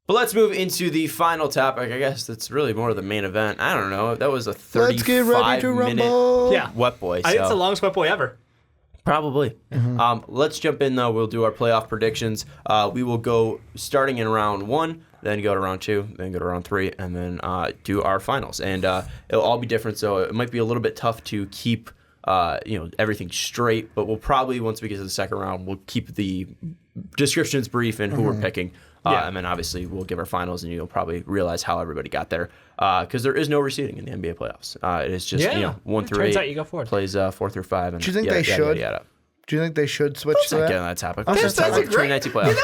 But let's move into the final topic. I guess that's really more of the main event. I don't know. That was a 35-minute wet boy. I think it's the longest wet boy ever. Probably. Let's jump in, though. We'll do our playoff predictions. We will go starting in round 1, then go to round 2, then go to round 3, and then do our finals. And it'll all be different, so it might be a little bit tough to keep everything straight. But we'll probably, once we get to the second round, we'll keep the descriptions brief and who we're picking. And then obviously we'll give our finals, and you'll probably realize how everybody got there. Because there is no reseeding in the NBA playoffs. It is just 1 through 8. Turns out you go forward. Plays 4 through 5. And do you think they should? Do you think they should switch to that? Get on that topic. That's a great playoffs.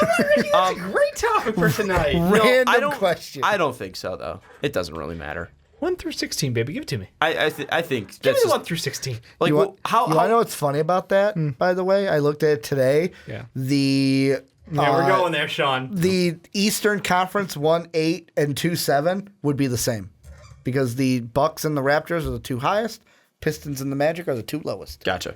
That's a great topic for tonight. Random question. I don't think so, though. It doesn't really matter. 1 through 16, baby. Give it to me. I think Give me that's the 1 through 16. like you want how to know what's funny about that? By the way, I looked at it today. Yeah. We're going there, Sean. The Eastern Conference 1-8 and 2-7 would be the same, because the Bucks and the Raptors are the 2 highest. Pistons and the Magic are the 2 lowest. Gotcha.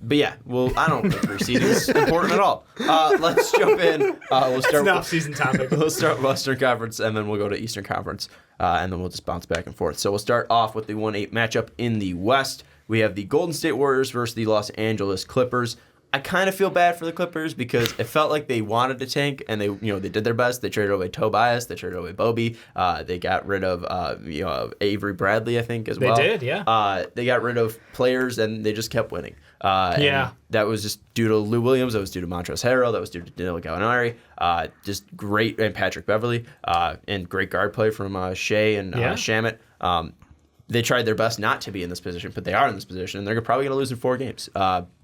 But yeah, well, I don't think reseeding is important at all. Let's jump in. We'll start. That's off-season topic. We'll start Western Conference, and then we'll go to Eastern Conference, and then we'll just bounce back and forth. So we'll start off with the 1-8 matchup in the West. We have the Golden State Warriors versus the Los Angeles Clippers. I kind of feel bad for the Clippers because it felt like they wanted to tank, and they did their best. They traded away Tobias, they traded away Bobby, they got rid of Avery Bradley, I think, as well. They did, yeah. They got rid of players, and they just kept winning. And that was just due to Lou Williams. That was due to Montrezl Harrell. That was due to Danilo Gallinari. Just great, and Patrick Beverley, and great guard play from Shea and Shamet. They tried their best not to be in this position, but they are in this position, and they're probably going to lose in 4 games.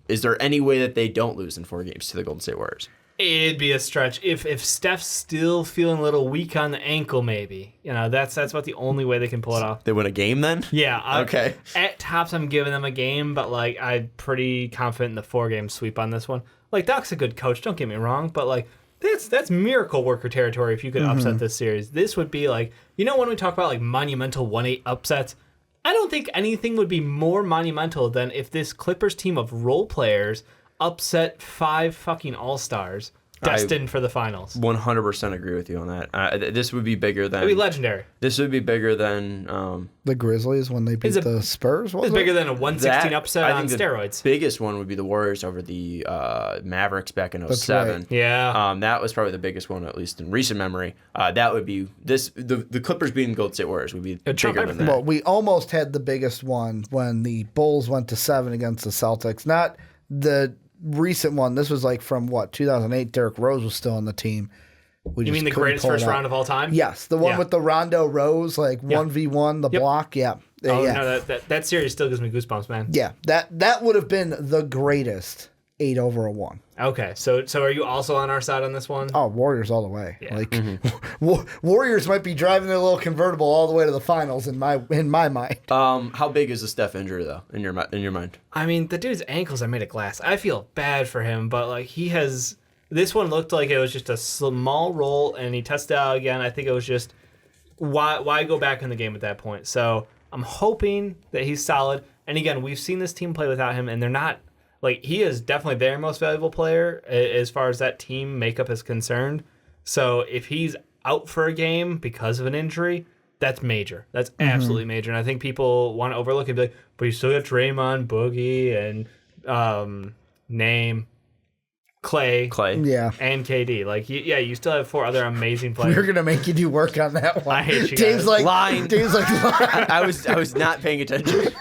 Is there any way that they don't lose in 4 games to the Golden State Warriors? It'd be a stretch. If Steph's still feeling a little weak on the ankle, maybe. That's about the only way they can pull it off. They win a game then? Yeah. Okay. At tops, I'm giving them a game, but I'm pretty confident in the 4-game sweep on this one. Doc's a good coach, don't get me wrong, but that's miracle worker territory if you could upset this series. This would be when we talk about monumental 1-8 upsets, I don't think anything would be more monumental than if this Clippers team of role players upset 5 fucking all-stars destined for the finals. 100% agree with you on that. This would be bigger than... It'd be legendary. This would be bigger than... the Grizzlies when they beat the Spurs, It's bigger than a 116 upset on steroids. The biggest one would be the Warriors over the Mavericks back in 07. Right. Yeah. That was probably the biggest one, at least in recent memory. That would be... The Clippers beating the Golden State Warriors would be bigger than that. Well, we almost had the biggest one when the Bulls went to 7 against the Celtics. Not the... recent one. This was from 2008. Derrick Rose was still on the team. You mean the greatest first round of all time? Yes, the one with the Rondo Rose 1v1 the block. Yeah. No, that series still gives me goosebumps, man. Yeah, that would have been the greatest 8-1. Okay, so are you also on our side on this one? Oh, Warriors all the way. Yeah. Warriors might be driving their little convertible all the way to the finals in my mind. How big is the Steph injury though in your mind? I mean, the dude's ankles are made of glass. I feel bad for him, but he has. This one looked like it was just a small roll, and he tested out again. I think it was just why go back in the game at that point. So I'm hoping that he's solid. And again, we've seen this team play without him, and they're not. He is definitely their most valuable player as far as that team makeup is concerned. So if he's out for a game because of an injury, that's major. That's absolutely major. And I think people want to overlook it and be like, but you still got Draymond, Boogie, and Clay, yeah, and KD. You still have 4 other amazing players. We're gonna make you do work on that one. I hate you Dave's guys. Lying. Dave's lying. I was not paying attention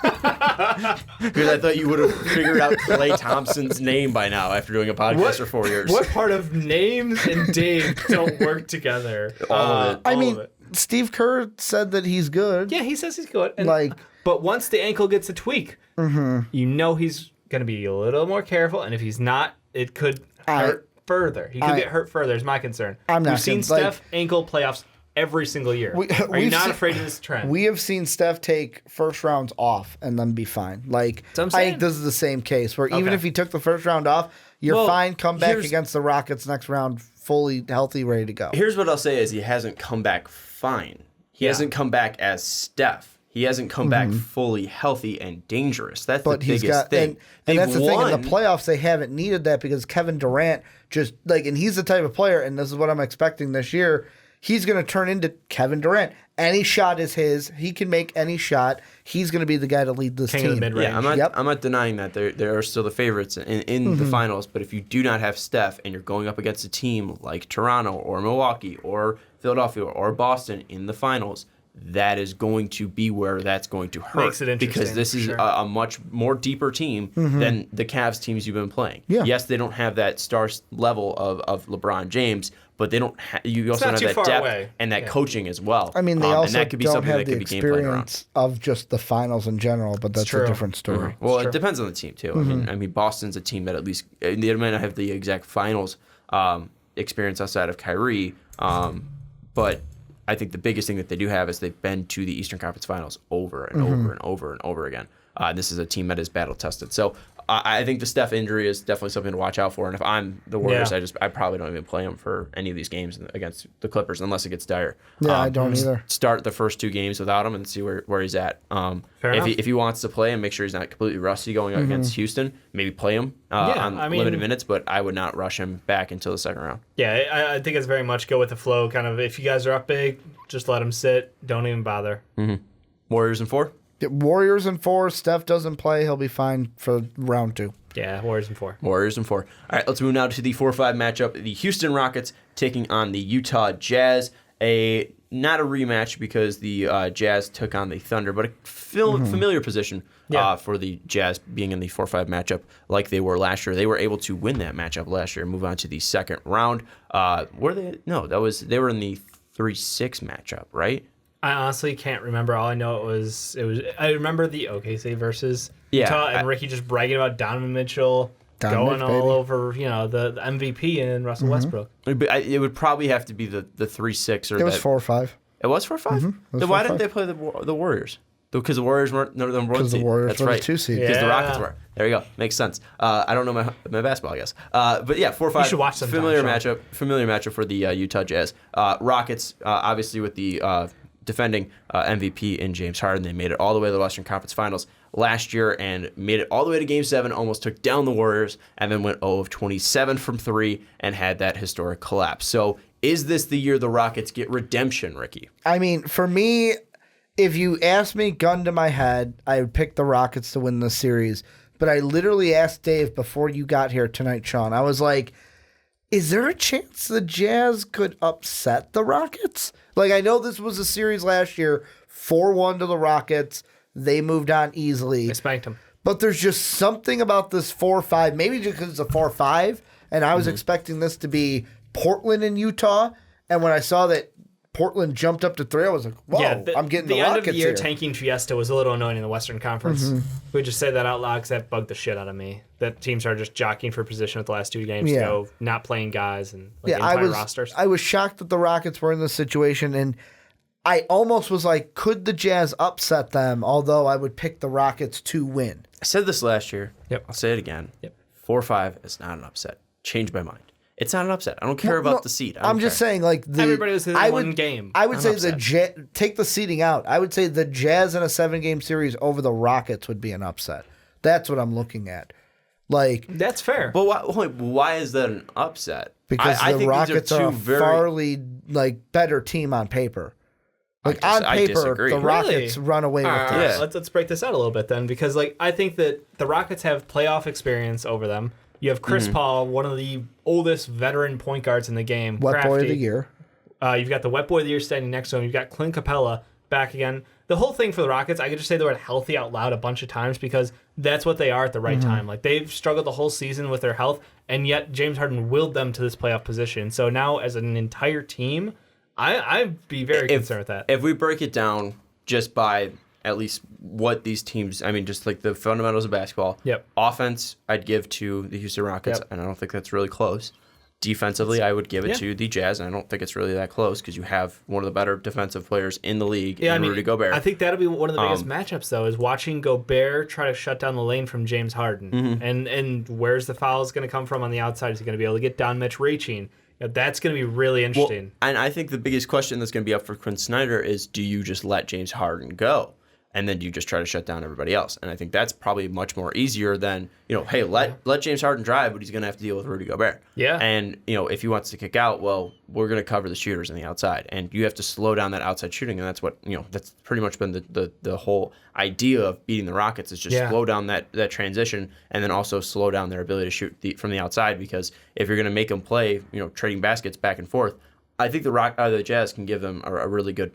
because I thought you would have figured out Klay Thompson's name by now after doing a podcast for 4 years. What part of names and Dave don't work together? All of it. I mean, Steve Kerr said that he's good. Yeah, he says he's good. And, but once the ankle gets a tweak, he's going to be a little more careful. And if he's not, it could hurt further. He could get hurt further, is my concern. We've seen Steph ankle playoffs every single year. Are you not afraid of this trend? We have seen Steph take first rounds off and then be fine. I think this is the same case where even if he took the first round off, you're fine. Come back against the Rockets next round fully healthy, ready to go. Here's what I'll say is he hasn't come back fine. He hasn't come back as Steph. he hasn't come back fully healthy and dangerous. That's the biggest thing. And that's the thing. In the playoffs, they haven't needed that because Kevin Durant just and he's the type of player, and this is what I'm expecting this year. He's going to turn into Kevin Durant. Any shot is his. He can make any shot. He's going to be the guy to lead this team. Of the mid-range. Yeah, I'm not denying that. There are still the favorites in the finals, but if you do not have Steph and you're going up against a team like Toronto or Milwaukee or Philadelphia or Boston in the finals, that is going to be where that's going to hurt. Makes it interesting, because this is a much more deeper team than the Cavs teams you've been playing. Yeah. Yes, they don't have that star level of LeBron James, but they don't. You also don't have that depth and that coaching as well. I mean, they also and that could be don't something have that the could be game playing around. experience of just the finals in general, but that's a different story. Well, it depends on the team too. I mean, Boston's a team that at least they might not have the exact finals experience outside of Kyrie, but I think the biggest thing that they do have is they've been to the Eastern Conference Finals over and over and over and over again. This is a team that is battle tested. So I think the Steph injury is definitely something to watch out for. And if I'm the Warriors, I probably don't even play them for any of these games against the Clippers unless it gets dire. Yeah, I don't either. Start the first 2 games without him and see where he's at. If he wants to play and make sure he's not completely rusty going against Houston, maybe play him on limited minutes, but I would not rush him back until the second round. Yeah, I think it's very much go with the flow. Kind of, if you guys are up big, just let him sit. Don't even bother. Warriors in 4? Warriors in 4. Steph doesn't play. He'll be fine for round 2. Yeah, Warriors in 4. Warriors in 4. All right, let's move now to the 4-5 matchup. The Houston Rockets taking on the Utah Jazz. Not a rematch because the Jazz took on the Thunder, but a familiar position for the Jazz being in the 4-5 matchup like they were last year. They were able to win that matchup last year and move on to the second round. Were they? No, they were in the 3-6 matchup, right? I honestly can't remember. All I know it was. I remember the OKC versus Utah and Ricky just bragging about Donovan Mitchell going all over, the MVP and Russell Westbrook. It would probably have to be the 3-6 or. It was 4-5. It was 4-5. Then why didn't they play the Warriors? Because the Warriors weren't number 1 seed. Because the Warriors were the 2 seed. Because the Rockets were. There you go. Makes sense. I don't know my basketball, I guess. But yeah, 4-5. You should watch sometime, familiar matchup for the Utah Jazz. Rockets, obviously with the defending MVP in James Harden. They made it all the way to the Western Conference Finals last year and made it all the way to Game 7, almost took down the Warriors, and then went 0 of 27 from 3 and had that historic collapse. So is this the year the Rockets get redemption, Ricky? I mean, for me, if you asked me gun to my head, I would pick the Rockets to win this series. But I literally asked Dave before you got here tonight, Sean. I was like, is there a chance the Jazz could upset the Rockets? Like, I know this was a series last year, 4-1 to the Rockets. They moved on easily. They spanked them. But there's just something about this 4-5, maybe just because it's a 4-5, and I was expecting this to be Portland and Utah, and when I saw that Portland jumped up to 3, I was like, whoa, I'm getting the Rockets here. The end of the year tanking fiesta was a little annoying in the Western Conference. We just say that out loud because that bugged the shit out of me. That teams are just jockeying for position at the last 2 games to go, not playing guys and entire rosters. I was shocked that the Rockets were in this situation, and I almost was like, could the Jazz upset them, although I would pick the Rockets to win. I said this last year. Yep. I'll say it again. 4-5 is not an upset. Changed my mind. It's not an upset. I don't care about the seed. I'm just saying, like, everybody was in one game. I would say take the seeding out. I would say the Jazz in a 7-game series over the Rockets would be an upset. That's what I'm looking at. Like, that's fair. But why is that an upset? Because I the think Rockets are a farly better team on paper. Like, on paper, the Rockets run away with this. Let's break this out a little bit then, because I think that the Rockets have playoff experience over them. You have Chris Paul, one of the oldest veteran point guards in the game. Wet Boy of the Year. You've got the Wet Boy of the Year standing next to him. You've got Clint Capella back again. The whole thing for the Rockets, I could just say the word healthy out loud a bunch of times because that's what they are at the right time. Like, they've struggled the whole season with their health, and yet James Harden willed them to this playoff position. So now, as an entire team, I'd be very concerned with that. If we break it down just by at least what these teams, I mean, just like the fundamentals of basketball. Yep. Offense, I'd give to the Houston Rockets, and I don't think that's really close. Defensively, I would give it to the Jazz, and I don't think it's really that close because you have one of the better defensive players in the league in Rudy Gobert. I think that'll be one of the biggest matchups, though, is watching Gobert try to shut down the lane from James Harden. And where's the fouls going to come from on the outside? Is he going to be able to get Don Mitch reaching? That's going to be really interesting. Well, and I think the biggest question that's going to be up for Quinn Snyder is, do you just let James Harden go? and then you just try to shut down everybody else. And I think that's probably much more easier than, hey, let James Harden drive, but he's going to have to deal with Rudy Gobert. Yeah. And, if he wants to kick out, well, we're going to cover the shooters on the outside. And you have to slow down that outside shooting. And that's what, that's pretty much been the whole idea of beating the Rockets is just slow down that transition and then also slow down their ability to shoot from the outside. Because if you're going to make them play, trading baskets back and forth, I think the Jazz can give them a really good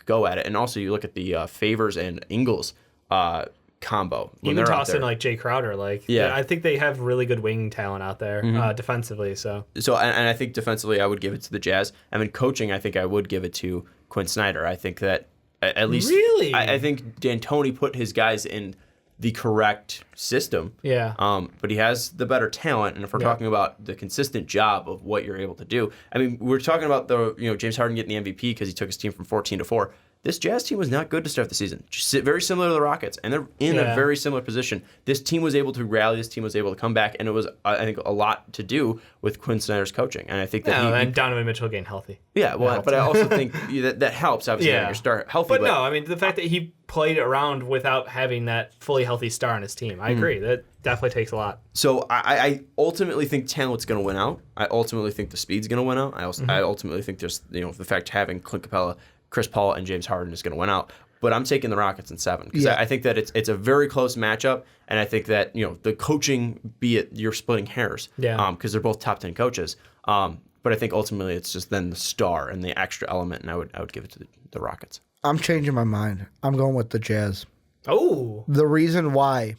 go at it. And also you look at the Favors and Ingles combo. Even toss in like Jay Crowder. I think they have really good wing talent out there defensively. So and I think defensively I would give it to the Jazz. I mean, coaching, I think I would give it to Quinn Snyder. I think that at least really, I think D'Antoni put his guys in the correct system. Yeah. But he has the better talent, and if we're talking about the consistent job of what you're able to do, I mean, we're talking about the James Harden getting the MVP because he took his team from 14-4. This Jazz team was not good to start the season. Just very similar to the Rockets, and they're in a very similar position. This team was able to rally. This team was able to come back, and it was, I think, a lot to do with Quinn Snyder's coaching. And I think that and Donovan Mitchell getting healthy. Yeah, well, but I also think that helps, obviously, when you start healthy. But no, I mean, the fact that he played around without having that fully healthy star on his team, I agree. That definitely takes a lot. So I ultimately think talent's going to win out. I ultimately think the speed's going to win out. I ultimately think there's, the fact having Clint Capella, Chris Paul, and James Harden is going to win out. But I'm taking the Rockets in 7 because I think that it's a very close matchup, and I think that the coaching, be it you're splitting hairs, because they're both top 10 coaches. But I think ultimately it's just then the star and the extra element, and I would give it to the Rockets. I'm changing my mind. I'm going with the Jazz. Oh, the reason why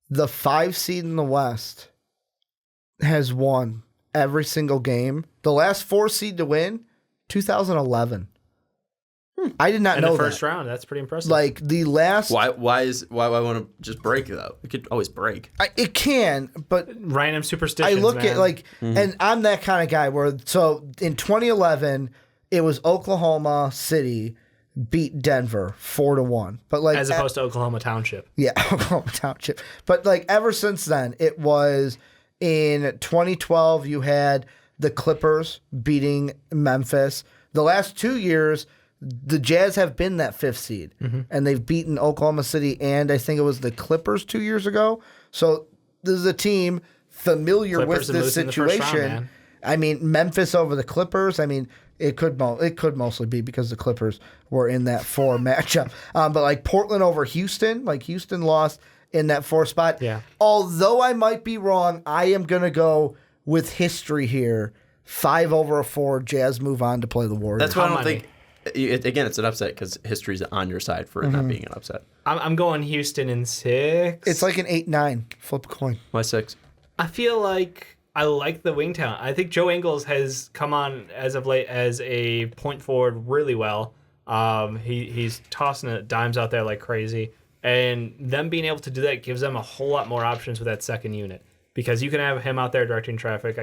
the 5 seed in the West has won every single game. The last 4 seed to win, 2011. I did not know that. In the first round, that's pretty impressive. Like the last. Why I want to just break though? It could always break. It can, but random superstitions. I look at and I'm that kind of guy where so in 2011 it was Oklahoma City beat Denver 4-1, but as opposed to Oklahoma Township. Yeah, Oklahoma Township. But ever since then, it was in 2012 you had the Clippers beating Memphis. The last 2 years. The Jazz have been that 5th seed, and they've beaten Oklahoma City, and I think it was the Clippers 2 years ago. So this is a team familiar with this situation. Round, I mean, Memphis over the Clippers. I mean, it could mostly be because the Clippers were in that 4 matchup. But Portland over Houston, Houston lost in that 4 spot. Yeah. Although I might be wrong, I am gonna go with history here. 5/4, Jazz move on to play the Warriors. That's what I don't think. Again, it's an upset because history's on your side for it not being an upset. I'm going Houston in 6. It's like an 8-9. Flip a coin. Why 6? I feel like I like the wing talent. I think Joe Ingles has come on as of late as a point forward really well. He's tossing dimes out there like crazy. And them being able to do that gives them a whole lot more options with that second unit. Because you can have him out there directing traffic.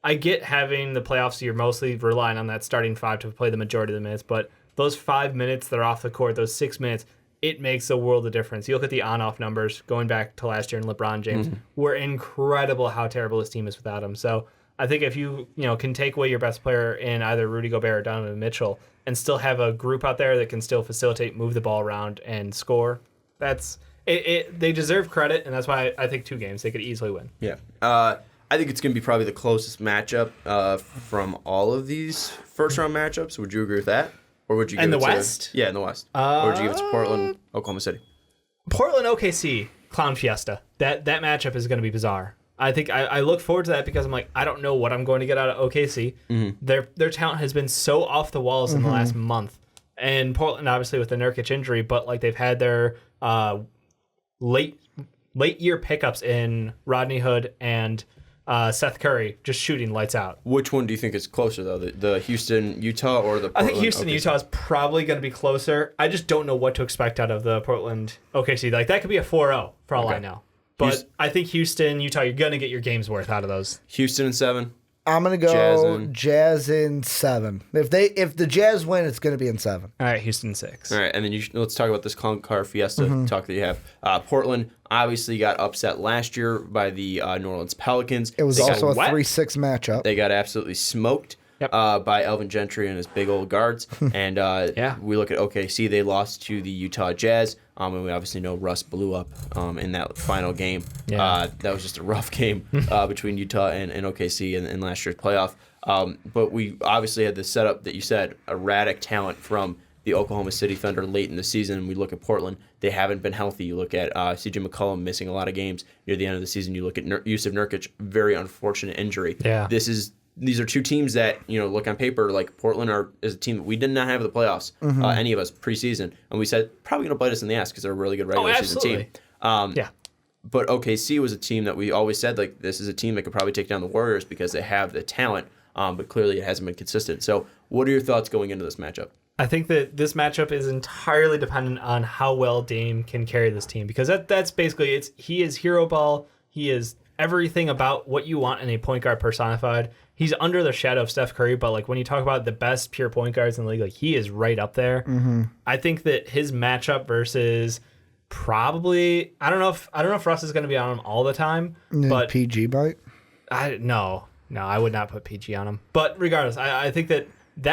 I get having the playoffs, you're mostly relying on that starting 5 to play the majority of the minutes, but those 5 minutes that are off the court, those 6 minutes, it makes a world of difference. You look at the on-off numbers going back to last year and LeBron James, were incredible how terrible this team is without him. So I think if you can take away your best player in either Rudy Gobert or Donovan Mitchell and still have a group out there that can still facilitate, move the ball around, and score, that's it. They deserve credit, and that's why I think 2 games they could easily win. Yeah. I think it's going to be probably the closest matchup from all of these first-round matchups. Would you agree with that? Or would you give in it the West? Yeah, in the West. Or would you give it to Portland, Oklahoma City? Portland, OKC, Clown Fiesta. That matchup is going to be bizarre. I think I look forward to that because I'm like, I don't know what I'm going to get out of OKC. Their talent has been so off the walls in the last month. And Portland, obviously, with the Nurkic injury, but they've had their late year pickups in Rodney Hood and Seth Curry just shooting lights out. Which one do you think is closer, though? The Houston, Utah, or the Portland, I think Houston, OKC? Utah is probably going to be closer. I just don't know what to expect out of the Portland OKC. That could be a 4-0 for all I know. But I think Houston, Utah, you're going to get your game's worth out of those. Houston in 7. I'm gonna go Jazz in 7. If the Jazz win, it's gonna be in 7. All right, Houston 6. All right, and then let's talk about this Clown Car Fiesta talk that you have. Portland obviously got upset last year by the New Orleans Pelicans. It was also a 3-6 matchup. They got absolutely smoked. Yep. by Elvin Gentry and his big old guards. And we look at OKC, they lost to the Utah Jazz. And we obviously know Russ blew up in that final game. Yeah. That was just a rough game between Utah and OKC in last year's playoff. But we obviously had the setup that you said, erratic talent from the Oklahoma City Thunder late in the season. We look at Portland; they haven't been healthy. You look at CJ McCollum missing a lot of games near the end of the season. You look at Yusuf Nurkic, very unfortunate injury. Yeah. These are two teams that look on paper like Portland is a team that we did not have in the playoffs, any of us preseason, and we said probably going to bite us in the ass because they're a really good regular season team. But OKC was a team that we always said like this is a team that could probably take down the Warriors because they have the talent, but clearly it hasn't been consistent. So, what are your thoughts going into this matchup? I think that this matchup is entirely dependent on how well Dame can carry this team because that's basically he is hero ball. He is everything about what you want in a point guard personified. He's under the shadow of Steph Curry, but like when you talk about the best pure point guards in the league, like he is right up there. Mm-hmm. I think that his matchup versus probably I don't know if Russ is going to be on him all the time, but PG bite. No, I would not put PG on him. But regardless, I think that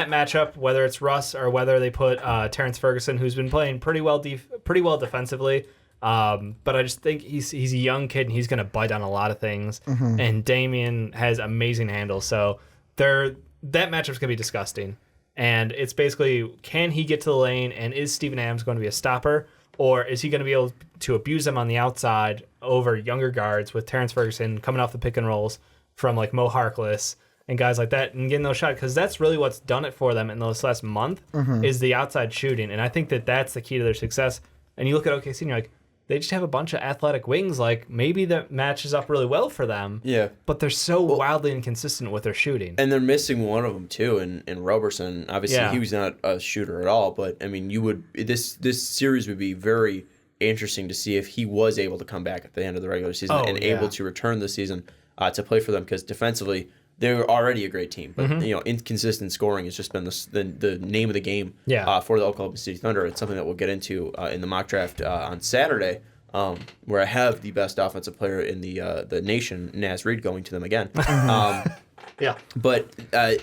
matchup, whether it's Russ or whether they put Terrence Ferguson, who's been playing pretty well defensively, but I just think he's a young kid and he's going to bite on a lot of things. Mm-hmm. And Damian has amazing handles, so that matchup's going to be disgusting. And it's basically, can he get to the lane, and is Steven Adams going to be a stopper, or is he going to be able to abuse them on the outside over younger guards with Terrence Ferguson coming off the pick and rolls from like Mo Harkless and guys like that and getting those shots, because that's really what's done it for them in this last month is the outside shooting. And I think that that's the key to their success. And you look at OKC and you're like, they just have a bunch of athletic wings. Like maybe that matches up really well for them. Yeah. But they're so wildly inconsistent with their shooting. And they're missing one of them too in Roberson. Obviously he was not a shooter at all, but I mean this series would be very interesting to see if he was able to come back at the end of the regular season able to return this season to play for them, because defensively they're already a great team, but inconsistent scoring has just been the name of the game for the Oklahoma City Thunder. It's something that we'll get into in the mock draft on Saturday, where I have the best offensive player in the nation, Naz Reid, going to them again. But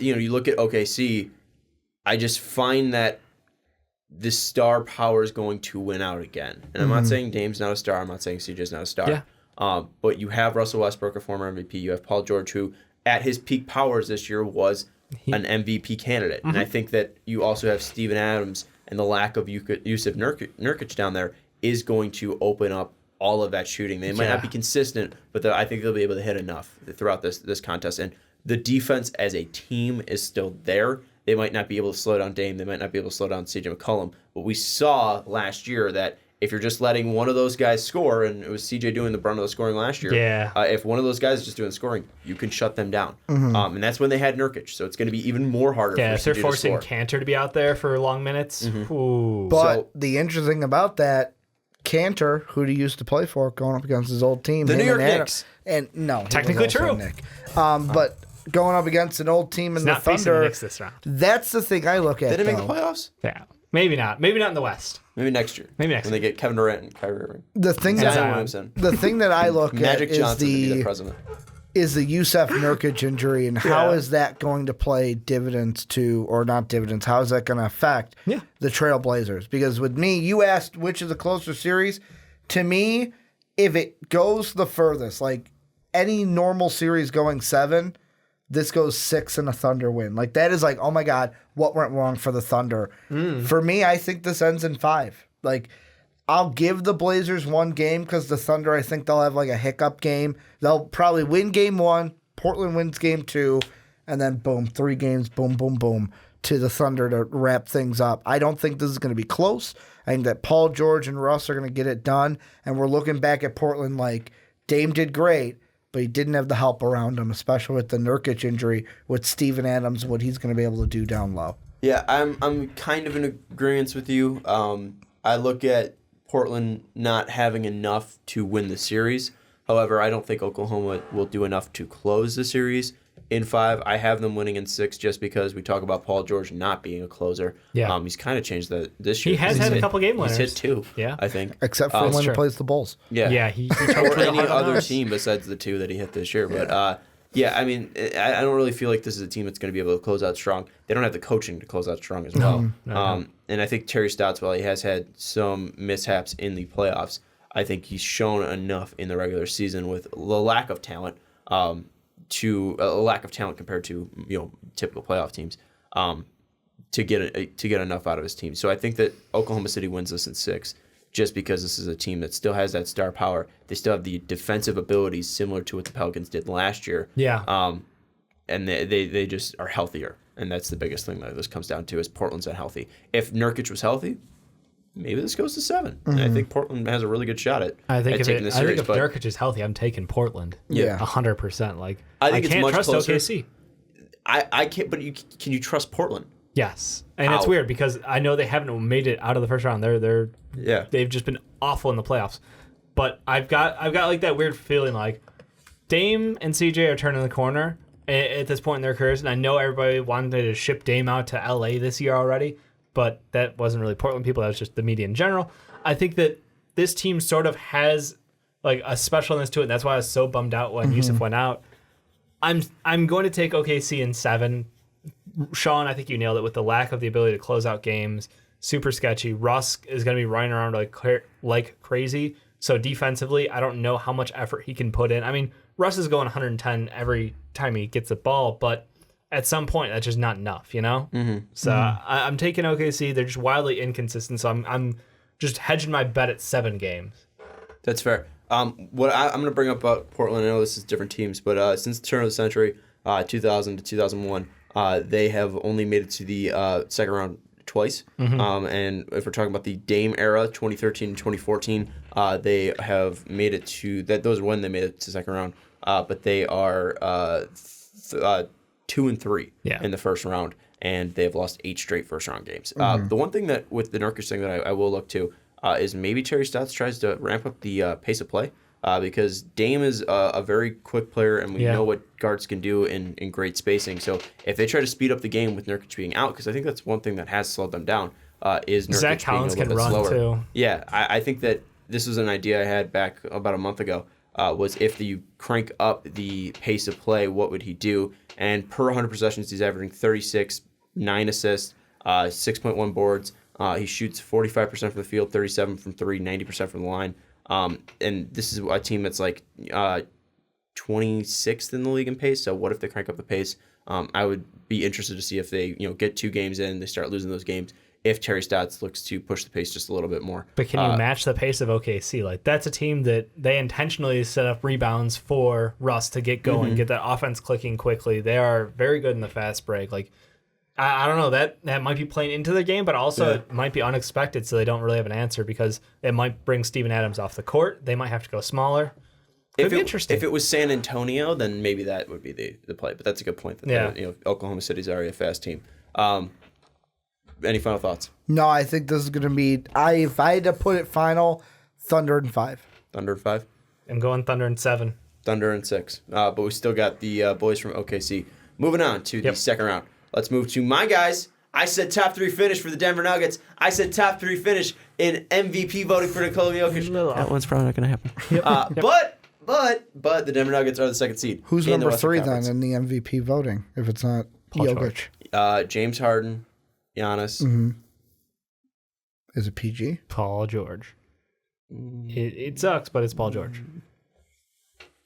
you look at OKC, I just find that the star power is going to win out again. And I'm not saying Dame's not a star. I'm not saying CJ's not a star. But you have Russell Westbrook, a former MVP. You have Paul George, who at his peak powers this year was an MVP candidate. And I think that you also have Steven Adams, and the lack of Yusuf Nurkic down there is going to open up all of that shooting. They might not be consistent, but I think they'll be able to hit enough throughout this contest. And the defense as a team is still there. They might not be able to slow down Dame. They might not be able to slow down CJ McCollum. But we saw last year that if you're just letting one of those guys score, and it was CJ doing the brunt of the scoring last year, if one of those guys is just doing the scoring, you can shut them down. And that's when they had Nurkic, so it's going to be even more harder for CJ to score. If they're forcing Cantor to be out there for long minutes. But the interesting thing about that, Cantor, who he used to play for, going up against his old team. The New York Knicks. And no, technically true. Nick. But going up against an old team in the Thunder, the Knicks this round. That's the thing I look at. Did they make the playoffs? Yeah. Maybe not. Maybe not in the West. Maybe next year. When they get Kevin Durant and Kyrie Irving. The thing that I look Magic at Johnson to be the president. Is the Yusuf Nurkic injury, and how is that going to play dividends to, or not dividends, how is that going to affect the Trailblazers? Because with me, you asked which is the closer series. To me, if it goes the furthest, like any normal series going 7, this goes 6 and a Thunder win. Like, that is like, oh my God, what went wrong for the Thunder? For me, I think this ends in 5. Like, I'll give the Blazers one game because the Thunder, I think they'll have like a hiccup game. They'll probably win game 1, Portland wins game 2, and then boom, 3 games, boom, boom, boom, to the Thunder to wrap things up. I don't think this is going to be close. I think that Paul George and Russ are going to get it done, and we're looking back at Portland like Dame did great, but he didn't have the help around him, especially with the Nurkic injury, with Steven Adams, what he's going to be able to do down low. Yeah, I'm kind of in agreement with you. I look at Portland not having enough to win the series. However, I don't think Oklahoma will do enough to close the series in 5. I have them winning in 6 just because we talk about Paul George not being a closer. Yeah. He's kind of changed that this year. He has had a couple game winners. He's hit 2, I think. Except for when he plays the Bulls. Yeah. He or any other team besides the 2 that he hit this year. But Yeah, I mean, I don't really feel like this is a team that's going to be able to close out strong. They don't have the coaching to close out strong as well. No. And I think Terry Stotts, while he has had some mishaps in the playoffs, I think he's shown enough in the regular season with the lack of talent, to a lack of talent compared to typical playoff teams, to get enough out of his team. So I think that Oklahoma City wins this in 6. Just because this is a team that still has that star power. They still have the defensive abilities similar to what the Pelicans did last year. Yeah. And they just are healthier. And that's the biggest thing that this comes down to is Portland's unhealthy. If Nurkic was healthy, maybe this goes to 7. And I think Portland has a really good shot at taking this series. If Nurkic is healthy, I'm taking Portland. Yeah. 100%. Like I think it's can't much trust closer. OKC. I can't, but can you trust Portland? Yes, and it's weird because I know they haven't made it out of the first round. They've just been awful in the playoffs. But I've got like that weird feeling like Dame and CJ are turning the corner at this point in their careers, and I know everybody wanted to ship Dame out to LA this year already, but that wasn't really Portland people. That was just the media in general. I think that this team sort of has like a specialness to it, and that's why I was so bummed out when Yusuf went out. I'm going to take OKC in 7. Sean, I think you nailed it with the lack of the ability to close out games. Super sketchy. Russ is going to be running around like crazy. So defensively, I don't know how much effort he can put in. I mean, Russ is going 110 every time he gets the ball, but at some point, that's just not enough, you know? So I'm taking OKC. They're just wildly inconsistent. So I'm just hedging my bet at 7 games. That's fair. What I'm going to bring up about Portland, I know this is different teams, but since the turn of the century, 2000 to 2001, they have only made it to the second round twice. And if we're talking about the Dame era, 2013 and 2014, they have made it to that. Those are when they made it to the second round. But they are 2 and 3 in the first round, and they have lost 8 straight first round games. The one thing that with the Nurkic thing that I will look to is maybe Terry Stotts tries to ramp up the pace of play. Because Dame is a very quick player, and we know what guards can do in great spacing. So if they try to speed up the game with Nurkic being out, because I think that's one thing that has slowed them down, is Nurkic Zach Collins being a can little bit run slower. too. Yeah, I think that this was an idea I had back about a month ago, was if you crank up the pace of play, what would he do? And per 100 possessions, he's averaging 36, 9 assists, 6.1 boards. He shoots 45% from the field, 37 from 3, 90% from the line. And this is a team that's like 26th in the league in pace. So what if they crank up the pace? I would be interested to see if they get 2 games in, they start losing those games. If Terry Stotts looks to push the pace just a little bit more. But can you match the pace of OKC? Like that's a team that they intentionally set up rebounds for Russ to get going, get that offense clicking quickly. They are very good in the fast break. Like I don't know, that might be playing into the game, but also it might be unexpected, so they don't really have an answer because it might bring Steven Adams off the court. They might have to go smaller. Could be interesting. If it was San Antonio, then maybe that would be the play. But that's a good point. That Oklahoma City's already a fast team. Any final thoughts? No, I think this is going to be. If I had to put it final, Thunder in 5. Thunder in 5. I'm going Thunder in 7. Thunder in 6. But we still got the boys from OKC. Moving on to the second round. Let's move to my guys. I said top 3 finish for the Denver Nuggets. I said top 3 finish in MVP voting for Nikola Jokic. That one's probably not going to happen. But the Denver Nuggets are the second seed. Who's number 3 then in the MVP voting? If it's not Jokic, James Harden, Giannis. Is it PG? Paul George. It sucks, but it's Paul George.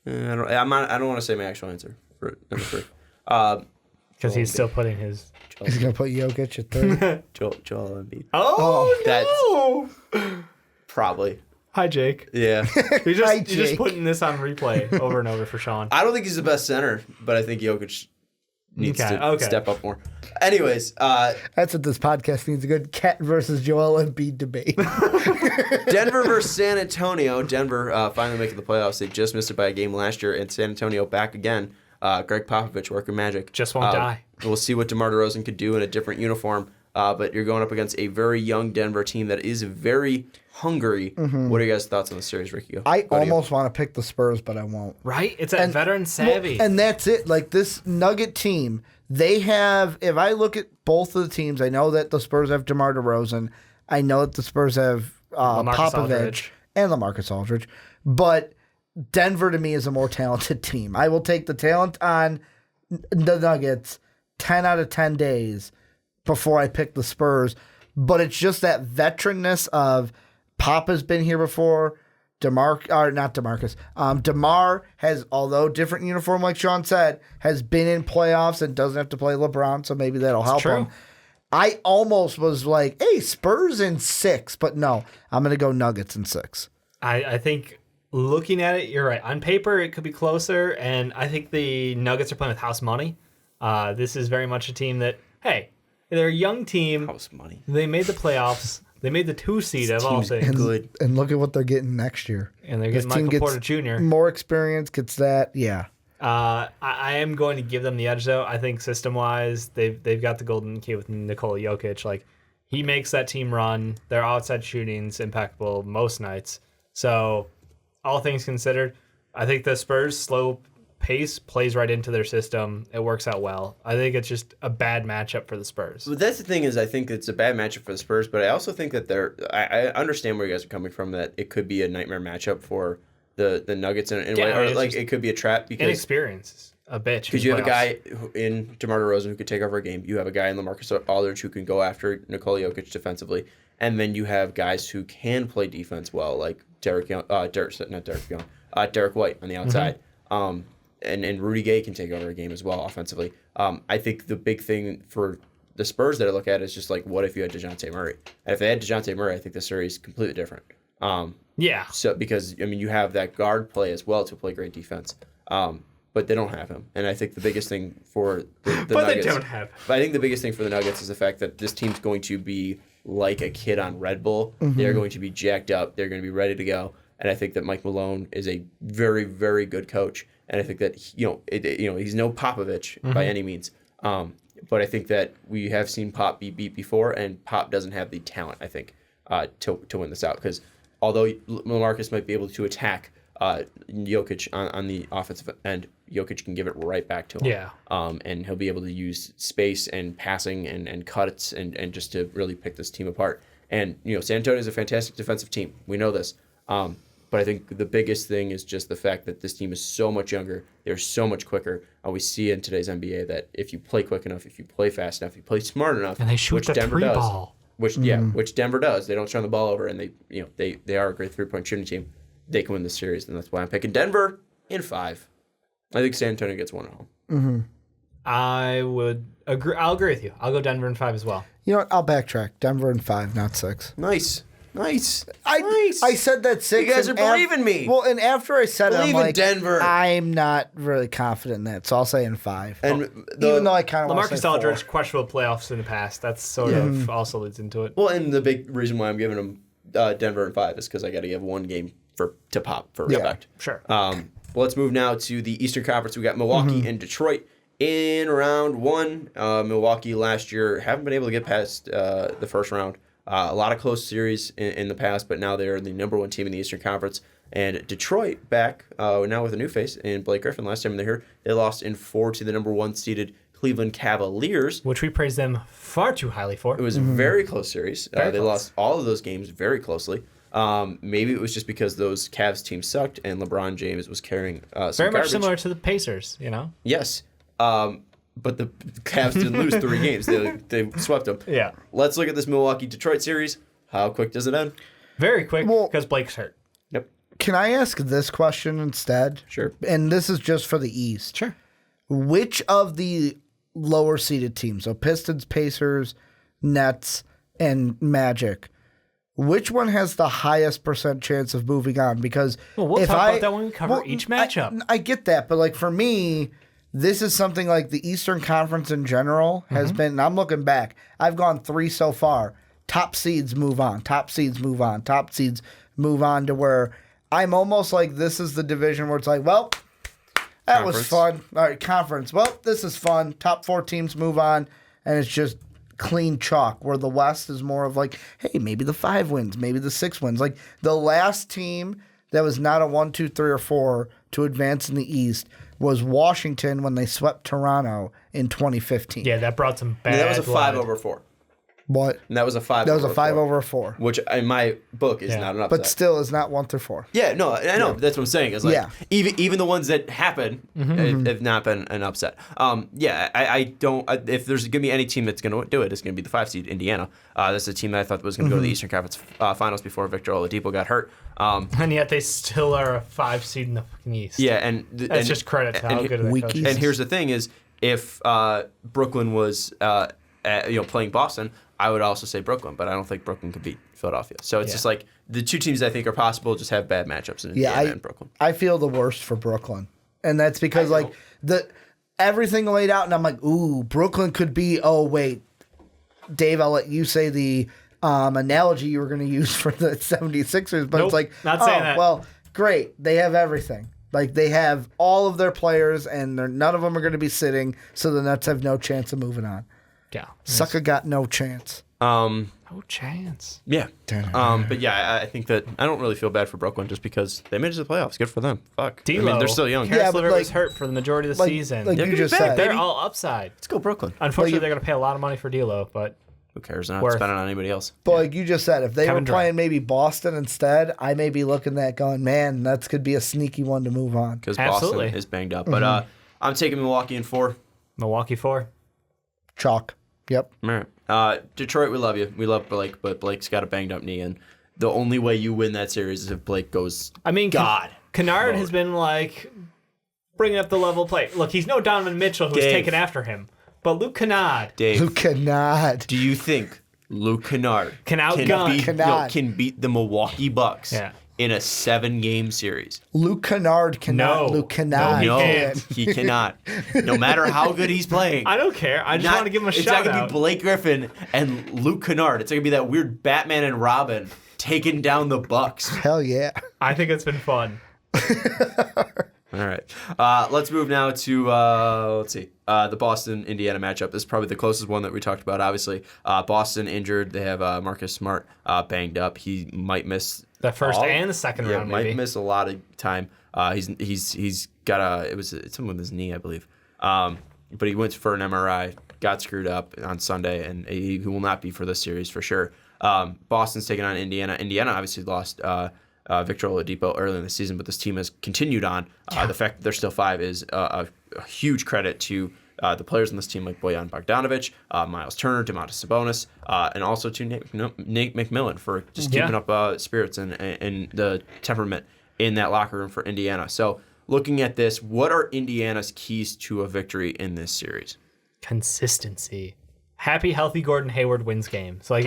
I don't want to say my actual answer for number 3. Because he's still putting his... He's going to put Jokic at 3. Joel Embiid. Oh, that's probably. Hi, Jake. Yeah. You're just putting this on replay over and over for Sean. I don't think he's the best center, but I think Jokic needs to step up more. Anyways. That's what this podcast needs, a good Cat versus Joel Embiid debate. Denver versus San Antonio. Denver finally making the playoffs. They just missed it by a game last year, and San Antonio back again. Greg Popovich working magic. Just won't die. We'll see what DeMar DeRozan could do in a different uniform. But you're going up against a very young Denver team that is very hungry. What are your guys' thoughts on the series, Ricky? I almost want to pick the Spurs, but I won't. Right? It's a veteran savvy. And that's it. Like this Nugget team, they have, if I look at both of the teams, I know that the Spurs have DeMar DeRozan. I know that the Spurs have Popovich Aldridge. and LaMarcus Aldridge. But Denver to me is a more talented team. I will take the talent on the Nuggets 10 out of 10 days before I pick the Spurs. But it's just that veteranness of Pop has been here before. DeMar has, although different uniform, like Sean said, has been in playoffs and doesn't have to play LeBron, so maybe that'll help him. I almost was like, hey, Spurs in 6, but no, I'm going to go Nuggets in 6. I think looking at it, you're right. On paper, it could be closer, and I think the Nuggets are playing with house money. This is very much a team that, hey, they're a young team. House money. They made the playoffs. They made the 2 seed of all things. Good. And look at what they're getting next year. And they're getting Michael Porter Jr. More experience, gets that, yeah. I am going to give them the edge, though. I think system-wise, they've got the golden key with Nikola Jokic. Like, he makes that team run. Their outside shooting's impeccable most nights. So, all things considered, I think the Spurs' slow pace plays right into their system. It works out well. I think it's just a bad matchup for the Spurs. But that's the thing is I think it's a bad matchup for the Spurs, but I also think that I understand where you guys are coming from, that it could be a nightmare matchup for the Nuggets or it could be a trap because inexperience is a bitch. Because you have a guy in DeMar DeRozan who could take over a game. You have a guy in LaMarcus Aldridge who can go after Nikola Jokic defensively, and then you have guys who can play defense well, like Derek White on the outside. Mm-hmm. And Rudy Gay can take over a game as well offensively. I think the big thing for the Spurs that I look at is just like, what if you had DeJounte Murray? And if they had DeJounte Murray, I think the series is completely different. Yeah. So because you have that guard play as well to play great defense. But they don't have him. And I think the biggest thing for the Nuggets... But they don't have him. But I think the biggest thing for the Nuggets is the fact that this team's going to be like a kid on Red Bull. Mm-hmm. They're going to be jacked up. They're going to be ready to go. And I think that Mike Malone is a very, very good coach. And I think that he's no Popovich by any means. But I think that we have seen Pop be beat before, and Pop doesn't have the talent, I think, to win this out. Because although LaMarcus might be able to attack Jokic on the offensive end, Jokic can give it right back to him. Yeah. And he'll be able to use space and passing and cuts and just to really pick this team apart. And San Antonio is a fantastic defensive team. We know this. But I think the biggest thing is just the fact that this team is so much younger. They're so much quicker. And we see in today's NBA that if you play quick enough, if you play fast enough, if you play smart enough, and they shoot which the Denver three does, ball. which Denver does. They don't turn the ball over, and they are a great 3-point shooting team. They can win this series, and that's why I'm picking Denver in 5. I think San Antonio gets 1 at home. Mm-hmm. I would agree. I'll agree with you. I'll go Denver in 5 as well. You know what? I'll backtrack. Denver in 5, not 6. Nice. I said that 6. You guys are believing me. Well, and after I said it, I'm like, Denver. I'm not really confident in that, so I'll say in 5. And even though I kind of want to LaMarcus say Aldridge, questionable playoffs in the past. That's sort of also leads into it. Well, and the big reason why I'm giving them Denver in 5 is because I got to give one game to Pop for respect. Sure. Well, let's move now to the Eastern Conference. We got Milwaukee and Detroit in round 1. Milwaukee last year haven't been able to get past the first round. A lot of close series in the past, but now they're the number 1 team in the Eastern Conference. And Detroit back now with a new face in Blake Griffin. Last time they're here, they lost in 4 to the number 1 seeded Cleveland Cavaliers, which we praise them far too highly for. It was a very close series. They close. lost all of those games very closely. Maybe it was just because those Cavs teams sucked and LeBron James was carrying some very much garbage. Similar to the Pacers, Yes. But the Cavs didn't lose 3 games. They swept them. Yeah. Let's look at this Milwaukee-Detroit series. How quick does it end? Very quick, because Blake's hurt. Yep. Can I ask this question instead? Sure. And this is just for the East. Sure. Which of the lower seeded teams, so Pistons, Pacers, Nets, and Magic, which one has the highest % chance of moving on? Because we'll talk about that when we cover each matchup. I get that, but like for me, this is something like the Eastern Conference in general has been, and I'm looking back, I've gone 3 so far. Top seeds move on. Top seeds move on. Top seeds move on to where I'm almost like this is the division where it's like, well, that was fun. All right, conference. Well, this is fun. Top 4 teams move on, and it's just clean chalk, where the West is more of like, hey, maybe the 5 wins, maybe the 6 wins. Like the last team that was not a 1, 2, 3, or 4 to advance in the East was Washington when they swept Toronto in 2015. Yeah, that brought some bad that was a 5 blood. over 4. What? And that was a 5. That was a 5 4, over a 4. which in my book is not an upset. But still is not 1 through 4. Yeah, no, I know. That's what I'm saying. Is like even the ones that happen have not been an upset. I don't. If there's gonna be any team that's gonna do it, it's gonna be the 5 seed Indiana. That's a team that I thought was gonna go to the Eastern Conference Finals before Victor Oladipo got hurt. And yet they still are a 5 seed in the fucking East. Yeah, and that's just credit to how good of the coach is. And here's the thing: is if Brooklyn was playing Boston, I would also say Brooklyn, but I don't think Brooklyn could beat Philadelphia. So it's just like the two teams I think are possible just have bad matchups in Indiana and Brooklyn. I feel the worst for Brooklyn. And that's because like everything laid out and I'm like, ooh, Brooklyn could be, oh wait. Dave, I'll let you say the analogy you were going to use for the 76ers, but it's like, not saying that. Well, great. They have everything. Like they have all of their players and none of them are going to be sitting, so the Nets have no chance of moving on. Yeah. Sucker got no chance. No chance. Yeah. But yeah, I think that I don't really feel bad for Brooklyn just because they made it to the playoffs. Good for them. Fuck. D-Lo, I mean, they're still young. Karis LeVert was hurt for the majority of the season. Like you just said. They're all upside. Let's go Brooklyn. Unfortunately, they're going to pay a lot of money for D'Lo, but who cares? They're not spending on anybody else. But like you just said, if they Kevin were playing maybe Boston instead, I may be looking at going, man, that could be a sneaky one to move on. Because Boston is banged up. But I'm taking Milwaukee in 4. Milwaukee 4. Chalk. Yep. All right. Detroit, we love you. We love Blake, but Blake's got a banged up knee, and the only way you win that series is if Blake goes. I mean, Kennard has been like bringing up the level play. Look, he's no Donovan Mitchell who's taken after him, but Luke Kennard. Luke Kennard. Do you think Luke Kennard can beat the Milwaukee Bucks in a 7-game series? Luke Kennard cannot. No. Luke Kennard. No, he cannot. No matter how good he's playing. I don't care. I just want to give him a shout out. It's not going to be Blake Griffin and Luke Kennard. It's going to be that weird Batman and Robin taking down the Bucks. Hell yeah. I think it's been fun. All right. Let's move now to, the Boston-Indiana matchup. This is probably the closest one that we talked about, obviously. Boston injured. They have Marcus Smart banged up. He might miss the first and the second round, maybe. Might miss a lot of time. He's got it's something with his knee, I believe. But he went for an MRI, got screwed up on Sunday, and he will not be for this series for sure. Boston's taking on Indiana. Indiana obviously lost Victor Oladipo early in the season, but this team has continued on. The fact that they're still 5 is a huge credit to the players on this team like Bojan Bogdanovic, Miles Turner, Domantas Sabonis, and also to Nate McMillan for just keeping up spirits and the temperament in that locker room for Indiana. So looking at this, what are Indiana's keys to a victory in this series? Consistency. Happy, healthy Gordon Hayward wins games. Like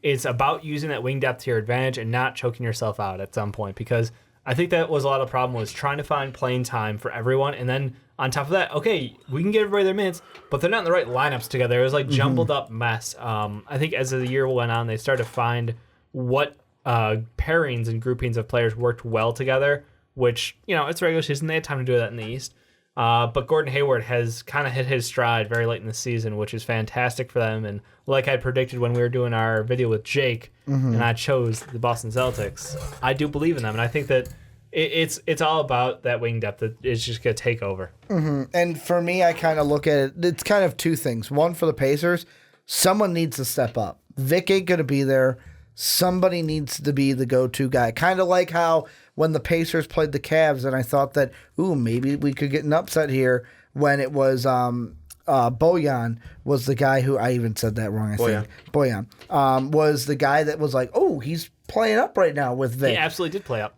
it's about using that wing depth to your advantage and not choking yourself out at some point, because I think that was a lot of the problem, was trying to find playing time for everyone. And then on top of that, okay, we can get everybody their minutes, but they're not in the right lineups together. It was like jumbled up mess. I think as the year went on, they started to find what pairings and groupings of players worked well together, which, it's regular season. They had time to do that in the East. But Gordon Hayward has kind of hit his stride very late in the season, which is fantastic for them. And like I predicted when we were doing our video with Jake, and I chose the Boston Celtics, I do believe in them. And I think that it's all about that wing depth that is just going to take over. And for me, I kind of look at it, it's kind of two things. One, for the Pacers, someone needs to step up. Vic ain't going to be there. Somebody needs to be the go-to guy. Kind of like how when the Pacers played the Cavs, and I thought that, maybe we could get an upset here, when it was Bojan was the guy who, I even said that wrong, I think. Bojan was the guy that was like, he's playing up right now with Vic. He absolutely did play up.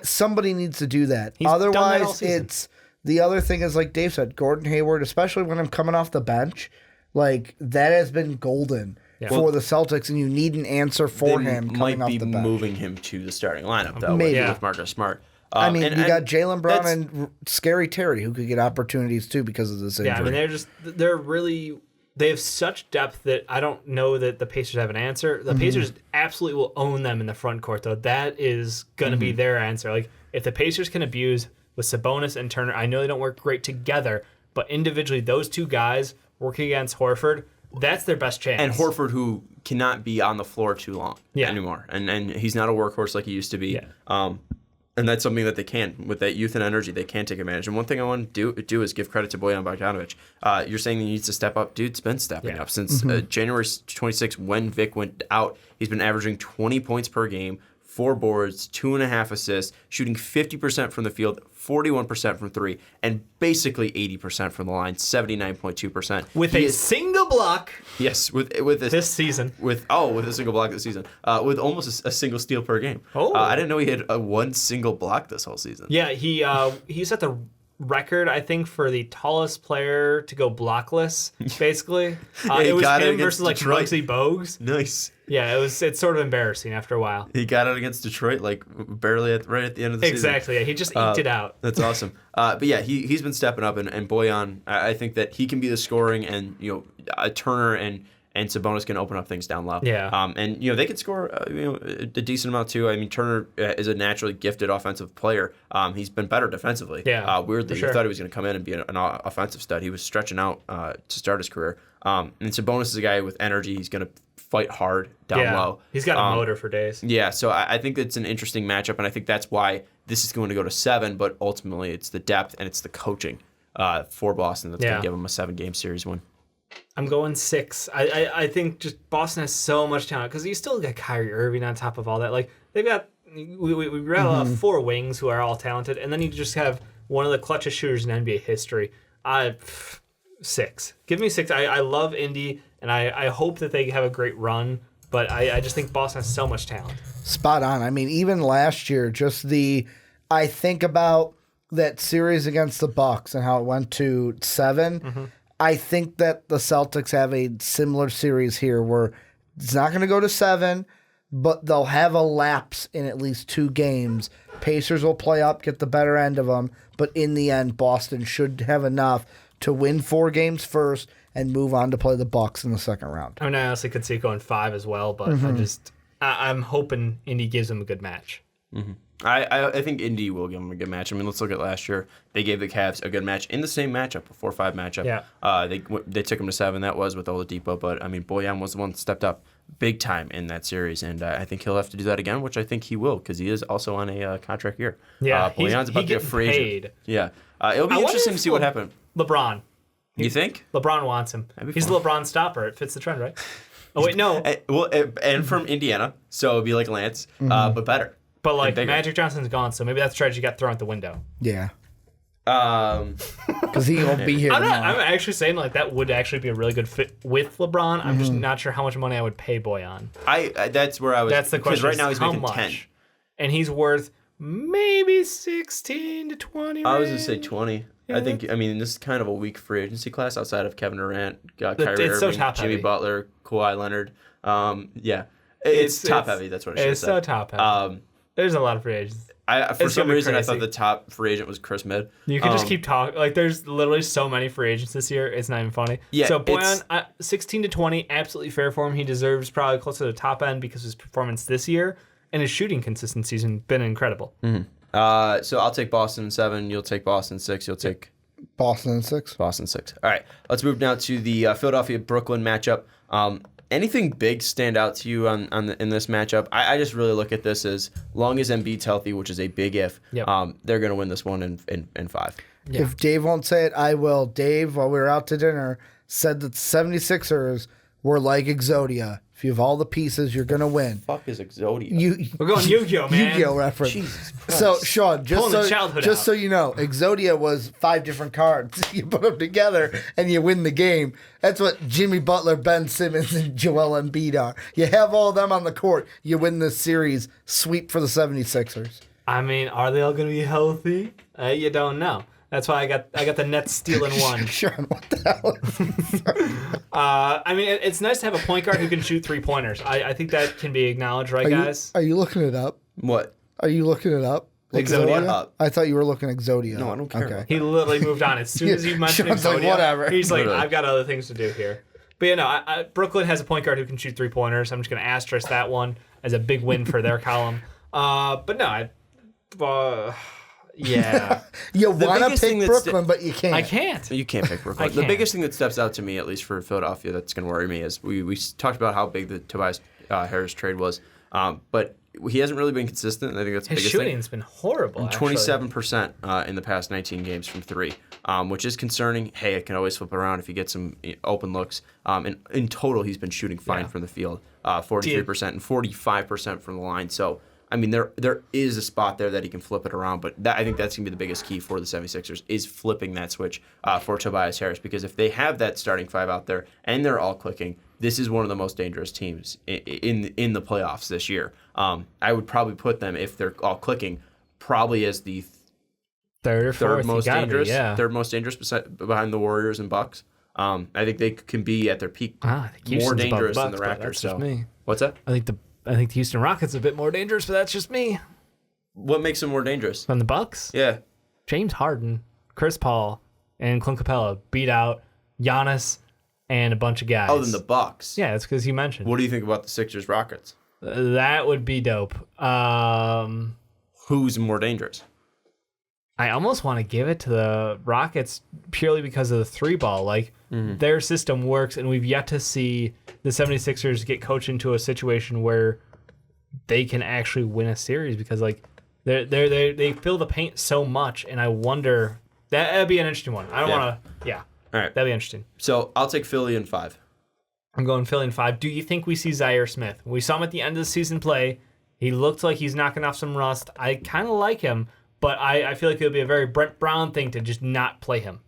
Somebody needs to do that. He's done that all Otherwise, season. it's the other thing is, like Dave said, Gordon Hayward, especially when I'm coming off the bench, like that has been golden for the Celtics, and you need an answer for him coming off the bench. Might be moving him to the starting lineup, though, Maybe. with Marcus Smart. You got Jaylen Brown and Scary Terry, who could get opportunities too because of this injury. Yeah, I mean, they have such depth that I don't know that the Pacers have an answer. The Pacers absolutely will own them in the front court, though. That is going to be their answer. Like, if the Pacers can abuse with Sabonis and Turner, I know they don't work great together, but individually, those two guys working against Horford, that's their best chance. And Horford, who cannot be on the floor too long anymore. And he's not a workahorse like he used to be. Yeah. And that's something that they can. With that youth and energy, they can take advantage. And one thing I want to do is give credit to Bojan Bogdanovic. You're saying he needs to step up. Dude's been stepping up since January 26th when Vic went out. He's been averaging 20 points per game, 4 boards, 2.5 assists, shooting 50% from the field, 41% from 3, and basically 80% from the line, 79.2%. With a single block. Yes, with this season. With a single block this season. With almost a single steal per game. Oh. I didn't know he had one single block this whole season. Yeah, he set the record, I think, for the tallest player to go blockless, basically. It was him versus like Detroit. Muggsy Bogues. Nice. Yeah, it's sort of embarrassing after a while. He got it against Detroit like barely right at the end of the season. Exactly, yeah, he just eked it out. That's awesome. But yeah, he's been stepping up, and Bojan, I think that he can be the scoring, and Turner and Sabonis can open up things down low. Yeah. And they can score a decent amount too. I mean, Turner is a naturally gifted offensive player. He's been better defensively. Yeah. Weirdly, sure. you thought he was going to come in and be an offensive stud. He was stretching out to start his career. And Sabonis is a guy with energy. He's going to fight hard down low. He's got a motor for days. Yeah, so I think it's an interesting matchup, and I think that's why this is going to go to 7, but ultimately it's the depth and it's the coaching for Boston that's going to give them a 7-game series win. I'm going 6. I think just Boston has so much talent because you still got Kyrie Irving on top of all that. Like they've got we rattle off 4 wings who are all talented, and then you just have one of the clutchest shooters in NBA history. 6. Give me 6. I love Indy, and I hope that they have a great run, but I just think Boston has so much talent. Spot on. I mean, even last year, I think about that series against the Bucks and how it went to 7. Mm-hmm. I think that the Celtics have a similar series here where it's not going to go to 7, but they'll have a lapse in at least 2 games. Pacers will play up, get the better end of them, but in the end, Boston should have enough to win 4 games first and move on to play the Bucks in the second round. I mean, I honestly could see it going 5 as well, but I'm hoping Indy gives them a good match. Mm-hmm. I think Indy will give them a good match. I mean, let's look at last year. They gave the Cavs a good match in the same matchup, a 4-5 matchup. Yeah. They took them to 7. That was with Oladipo, but I mean, Bojan was the one that stepped up big time in that series, and I think he'll have to do that again, which I think he will because he is also on a contract year. Yeah, Bojan's about to get free agent. Yeah, it'll be interesting to see what happens. LeBron. You think? LeBron wants him. He's the LeBron stopper. It fits the trend, right? Oh wait, no. And from Indiana, so it'd be like Lance, but better. But like Magic Johnson's gone, so maybe that strategy got thrown out the window. Yeah. Because he won't be here. I'm actually saying like that would actually be a really good fit with LeBron. I'm just not sure how much money I would pay Bojan. That's where I was. That's the question. Because right now he's making 10, and he's worth maybe 16 to 20. I was gonna say 20. Yeah, I mean, this is kind of a weak free agency class outside of Kevin Durant, Kyrie Irving, so top Jimmy heavy. Butler, Kawhi Leonard. Yeah, it's top heavy. That's what I should say. It's so top heavy. There's a lot of free agents. For some reason, I thought the top free agent was Chris Midd. You can just keep talking. Like, there's literally so many free agents this year. It's not even funny. Yeah, so, Bojan, 16 to 20, absolutely fair for him. He deserves probably closer to the top end because of his performance this year. And his shooting consistency has been incredible. Mm-hmm. So, I'll take Boston 7. You'll take Boston 6. You'll take... Boston 6. Boston 6. All right. Let's move now to the Philadelphia-Brooklyn matchup. Anything big stand out to you in this matchup? I just really look at this as long as Embiid's healthy, which is a big if, they're going to win this one in 5. Yeah. If Dave won't say it, I will. Dave, while we were out to dinner, said that the 76ers were like Exodia. If you have all the pieces, you're going to win. Fuck is Exodia? We're going Yu-Gi-Oh, man. Yu-Gi-Oh reference. Jesus Christ. So, Sean, just so you know, Exodia was 5 different cards. You put them together and you win the game. That's what Jimmy Butler, Ben Simmons, and Joel Embiid are. You have all of them on the court, you win this series. Sweep for the 76ers. I mean, are they all going to be healthy? You don't know. That's why I got the Nets stealing 1. Sean, what the hell? I mean, it's nice to have a point guard who can shoot 3-pointers. I think that can be acknowledged, right, guys? Are you looking it up? What? Are you looking it up? Exodia? I thought you were looking Exodia. No, I don't care. Okay. He literally moved on. As soon as you mentioned Sean's Exodia, like, whatever. He's like, Literally. I've got other things to do here. But you know, Brooklyn has a point guard who can shoot 3-pointers. I'm just going to asterisk that one as a big win for their column. But no, yeah. You want to biggest thing pick that's Brooklyn, but you can't. I can't. You can't pick Brooklyn. The biggest thing that steps out to me, at least for Philadelphia, that's going to worry me is we talked about how big the Tobias Harris trade was. But he hasn't really been consistent. I think that's the His biggest thing. shooting's been horrible. Actually. 27% in the past 19 games from three, which is concerning. Hey, it can always flip around if you get some open looks. And in total, he's been shooting fine from the field, 43% and 45% from the line. So, I mean, there is a spot there that he can flip it around, but I think that's going to be the biggest key for the 76ers is flipping that switch for Tobias Harris, because if they have that starting five out there and they're all clicking, this is one of the most dangerous teams in the playoffs this year. I would probably put them, if they're all clicking, probably as the third or fourth most dangerous, be, third most dangerous behind the Warriors and Bucks. I think they can be at their peak more dangerous than the Raptors. That's just me. What's that? I think the Houston Rockets are a bit more dangerous, but that's just me. What makes them more dangerous? Than the Bucks? Yeah. James Harden, Chris Paul, and Clint Capella beat out Giannis and a bunch of guys. Oh, then the Bucks. Yeah, that's because you mentioned. What do you think about the Sixers Rockets? That would be dope. Who's more dangerous? I almost want to give it to the Rockets purely because of the three ball. Like, their system works, and we've yet to see the 76ers get coached into a situation where they can actually win a series, because, like, they fill the paint so much, and I wonder... That'd be an interesting one. I don't want to... Yeah. All right. That'd be interesting. So I'll take Philly in 5. I'm going Philly in 5. Do you think we see Zaire Smith? We saw him at the end of the season play. He looked like he's knocking off some rust. I kind of like him, but I feel like it would be a very Brett Brown thing to just not play him.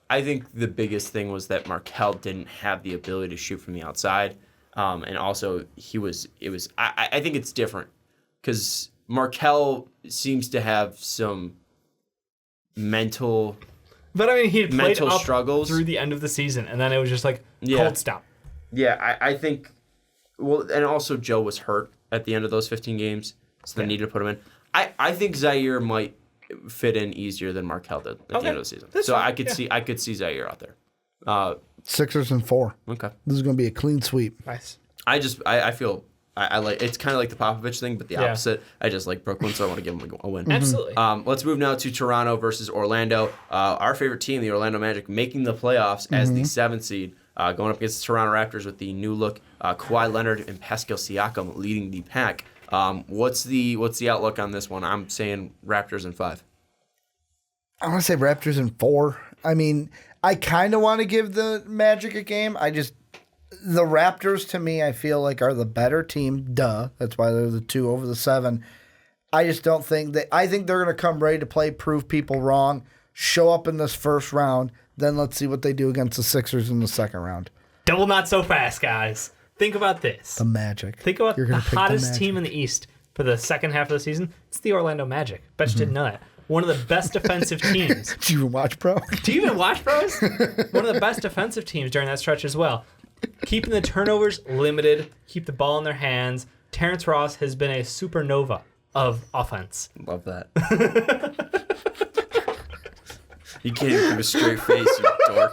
I think the biggest thing was that Markelle didn't have the ability to shoot from the outside, and also I think it's different because Markelle seems to have some mental. But I mean, he had played up struggles through the end of the season, and then it was just like cold stop. Yeah, I think. Well, and also Joe was hurt at the end of those 15 games, so they needed to put him in. I think Zaire might fit in easier than Markelle did at the end of the season. So I could see Zaire out there. Sixers in 4. Okay. This is going to be a clean sweep. Nice. I feel I like, it's kind of like the Popovich thing, but the opposite. I just like Brooklyn, so I want to give them a win. Absolutely. Let's move now to Toronto versus Orlando. Our favorite team, the Orlando Magic, making the playoffs as the 7th seed, going up against the Toronto Raptors with the new look Kawhi Leonard and Pascal Siakam leading the pack. What's the outlook on this one? I'm saying Raptors in 5. I'm going to say Raptors in 4. I mean, I kind of want to give the Magic a game. The Raptors, to me, I feel like are the better team. Duh. That's why they're the 2 over the 7. I just don't think that. I think they're going to come ready to play, prove people wrong, show up in this first round. Then let's see what they do against the Sixers in the second round. Double not so fast, guys. Think about this. The Magic. Think about the hottest team in the East for the second half of the season. It's the Orlando Magic. Bet you didn't know that. One of the best defensive teams. Do you even watch, bro? Do you even watch, bros? One of the best defensive teams during that stretch as well. Keeping the turnovers limited, keep the ball in their hands. Terrence Ross has been a supernova of offense. Love that. You can't even give a straight face, you dork.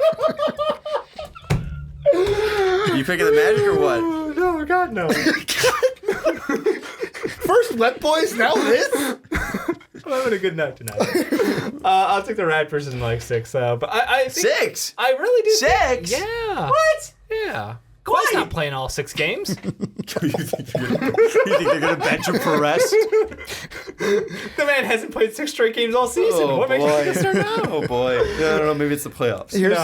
Are you picking the Magic or what? No, God, no. First wet boys, now this? I'm having a good night tonight. I'll take the Raptors in like 6. But I think 6? I really do. 6? Yeah. What? Yeah. Kawhi's not playing all 6 games. You think they're going to bench him for rest? The man hasn't played 6 straight games all season. What makes you think he'll start now? Oh, boy. I don't know. Maybe it's the playoffs. Here's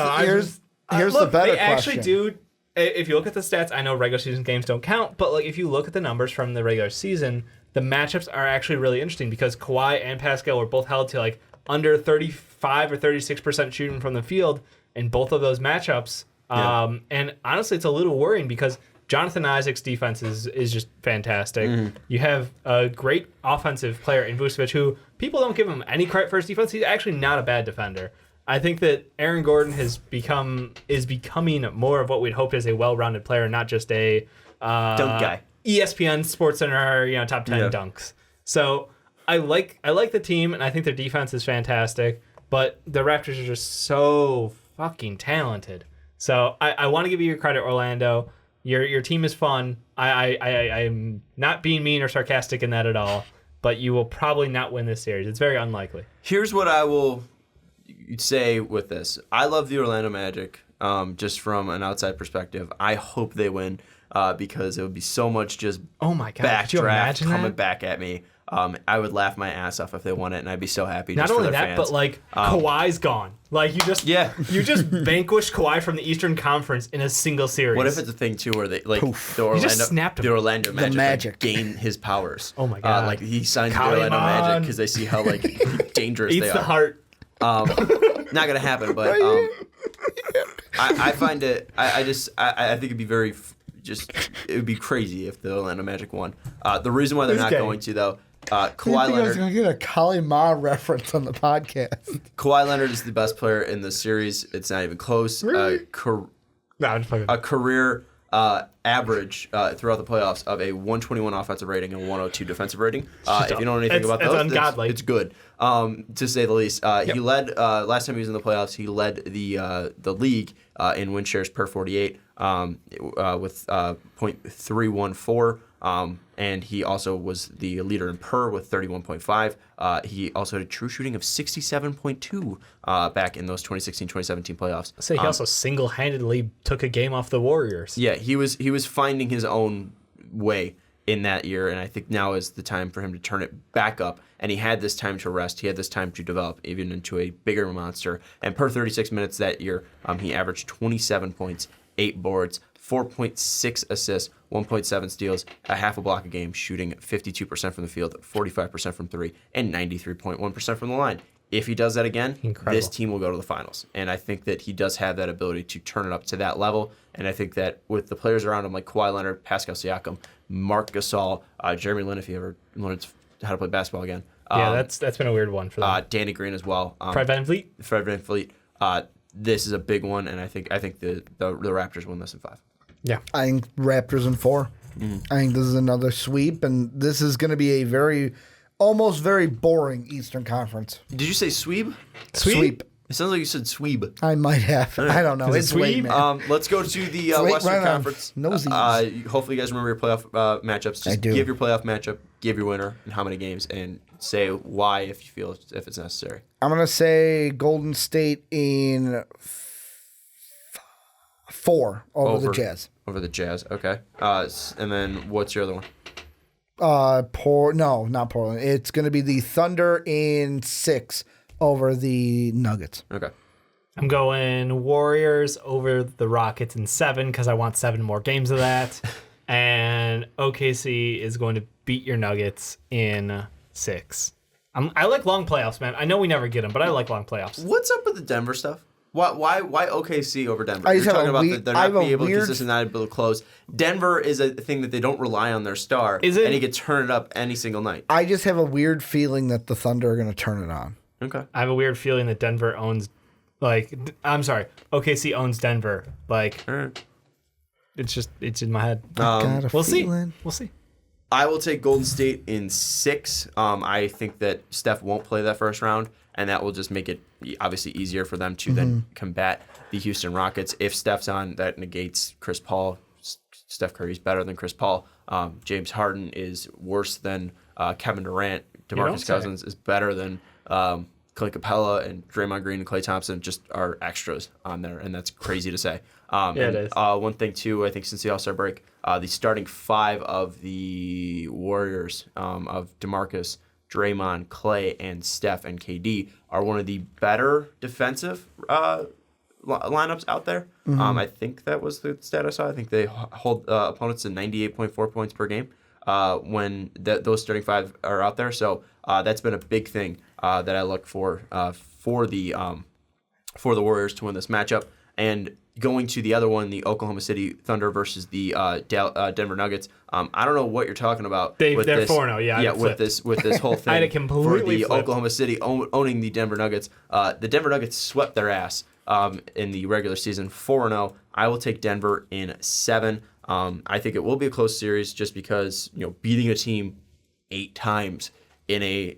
the better They actually question. do. If you look at the stats, I know regular season games don't count, but like if you look at the numbers from the regular season, the matchups are actually really interesting because Kawhi and Pascal were both held to like under 35 or 36% shooting from the field in both of those matchups. Yeah. And honestly, it's a little worrying because Jonathan Isaac's defense is just fantastic. You have a great offensive player in Vucevic who people don't give him any credit for his defense. He's actually not a bad defender. I think that Aaron Gordon is becoming more of what we'd hoped as a well-rounded player, not just a Dunk guy. ESPN SportsCenter, top 10 dunks. So I like the team, and I think their defense is fantastic. But the Raptors are just so fucking talented. So I want to give you your credit, Orlando. Your team is fun. I'm not being mean or sarcastic in that at all. But you will probably not win this series. It's very unlikely. Here's what I will say with this. I love the Orlando Magic. just from an outside perspective. I hope they win because it would be so much just Oh my God! Could you backdraft imagine coming that? back at me. I would laugh my ass off if they won it, and I'd be so happy. Not just only for their that, fans. but like Kawhi's gone. Like you just vanquished Kawhi from the Eastern Conference in a single series. What if it's a thing too where they like snapped him. the Orlando Magic, Magic. gain his powers? Oh my God. Like he signed to the Come Orlando Magic on. because they see how like dangerous eats they the are. heart? Not gonna happen, but I find it. I think it'd be very it would be crazy if the Orlando Magic won. The reason why they're not going to though. Kawhi I was Leonard. going to get a Kali Ma reference on the podcast. Kawhi Leonard is the best player in this series. It's not even close. Really? No, I'm just fucking. A career average throughout the playoffs of a 121 offensive rating and 102 defensive rating. If you don't know anything about those, ungodly. it's good, to say the least. He led last time he was in the playoffs. He led the league in win shares per 48 with .314. And he also was the leader in PER with 31.5. He also had a true shooting of 67.2 back in those 2016-2017 playoffs. Say he also single-handedly took a game off the Warriors. Yeah, he was finding his own way in that year, and I think now is the time for him to turn it back up. And he had this time to rest. He had this time to develop even into a bigger monster. And per 36 minutes that year, he averaged 27 points, 8 boards, 4.6 assists, 1.7 steals, a half a block a game, shooting 52% from the field, 45% from three, and 93.1% from the line. If he does that again, this team will go to the finals. And I think that he does have that ability to turn it up to that level. And I think that with the players around him like Kawhi Leonard, Pascal Siakam, Marc Gasol, Jeremy Lin, if he ever learns how to play basketball again. Yeah, that's been a weird one for them. Danny Green as well. Fred VanVleet. Fred VanVleet. This is a big one, and I think the Raptors win this in 5. Yeah. I think Raptors in 4. I think this is another sweep, and this is going to be a almost very boring Eastern Conference. Did you say sweep? Sweep. It sounds like you said sweeb. I might have. I don't know. It's late, man. Let's go to the late Western right on. Conference. Nosies. Hopefully you guys remember your playoff matchups. Just do. give your playoff matchup, give your winner, and how many games, and say why if you feel if it's necessary. I'm going to say Golden State in 4 over the Jazz. Over the Jazz, okay. And then what's your other one? No, not Portland. It's going to be the Thunder in 6 over the Nuggets. Okay. I'm going Warriors over the Rockets in 7 because I want 7 more games of that. And OKC is going to beat your Nuggets in 6. I like long playoffs, man. I know we never get them, but I like long playoffs. What's up with the Denver stuff? Why OKC over Denver? I You're just have talking a about weird- they're I not have a being able to weird- consistent, not able to close. Denver is a thing that they don't rely on their star, Is it- and he could turn it up any single night. I just have a weird feeling that the Thunder are going to turn it on. Okay. I have a weird feeling that Denver owns, OKC owns Denver. Like, All right. it's in my head. Got a We'll see. feeling. We'll see. I will take Golden State in 6. I think that Steph won't play that first round, and that will just make it obviously easier for them to then combat the Houston Rockets. If Steph's on, that negates Chris Paul. Steph Curry's better than Chris Paul. James Harden is worse than Kevin Durant. DeMarcus Cousins is better than Clint Capella, and Draymond Green and Klay Thompson just are extras on there, and that's crazy to say. It is. One thing, too, I think since the All-Star break, the starting 5 of the Warriors, of DeMarcus, Draymond, Klay, and Steph and KD, are one of the better defensive lineups out there. I think that was the stat I saw. I think they hold opponents to 98.4 points per game when those starting 5 are out there. So that's been a big thing that I look for the Warriors to win this matchup. And going to the other one, the Oklahoma City Thunder versus the Denver Nuggets. I don't know what you're talking about. They're with 4-0. Yeah, yeah, with this whole thing. I had it completely for the flipped. Oklahoma City owning the Denver Nuggets. The Denver Nuggets swept their ass in the regular season, 4-0. I will take Denver in 7. I think it will be a close series just because beating a team 8 times in a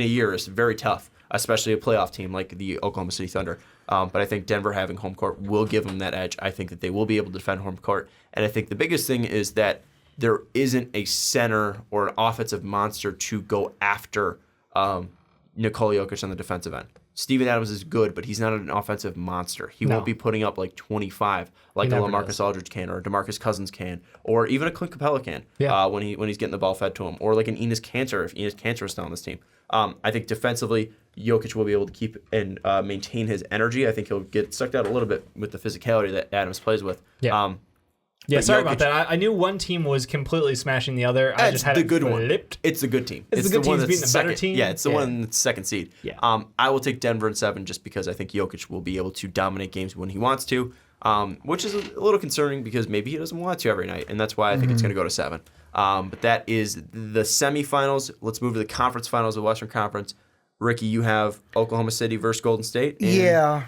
year is very tough, especially a playoff team like the Oklahoma City Thunder. But I think Denver having home court will give them that edge. I think that they will be able to defend home court. And I think the biggest thing is that there isn't a center or an offensive monster to go after Nikola Jokic on the defensive end. Steven Adams is good, but he's not an offensive monster. He won't be putting up like 25 like a LaMarcus Aldridge can, or a DeMarcus Cousins can, or even a Clint Capella can when he's getting the ball fed to him, or like an Enes Kanter if Enes Kanter is still on this team. I think defensively, Jokic will be able to keep and maintain his energy. I think he'll get sucked out a little bit with the physicality that Adams plays with. Yeah. Sorry about that. I knew one team was completely smashing the other. I just had the good flipped. one. It's the good team. It's the good team's beating the better team. Yeah, it's the one that's second seed. Yeah. I will take Denver in 7 just because I think Jokic will be able to dominate games when he wants to, which is a little concerning because maybe he doesn't want to every night, and that's why I think it's going to go to 7. But that is the semifinals. Let's move to the conference finals of the Western Conference. Ricky, you have Oklahoma City versus Golden State. Yeah.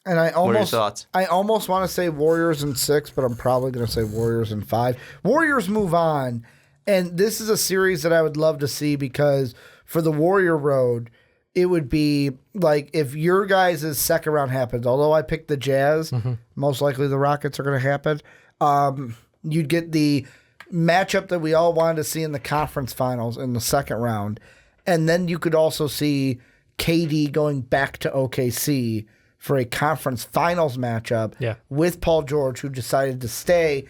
And what are your thoughts? I almost want to say Warriors in 6, but I'm probably going to say Warriors in 5. Warriors move on, and this is a series that I would love to see because for the Warrior road, it would be like if your guys' second round happens, although I picked the Jazz, most likely the Rockets are going to happen, you'd get the matchup that we all wanted to see in the conference finals in the second round, and then you could also see KD going back to OKC for a conference finals matchup with Paul George, who decided to stay.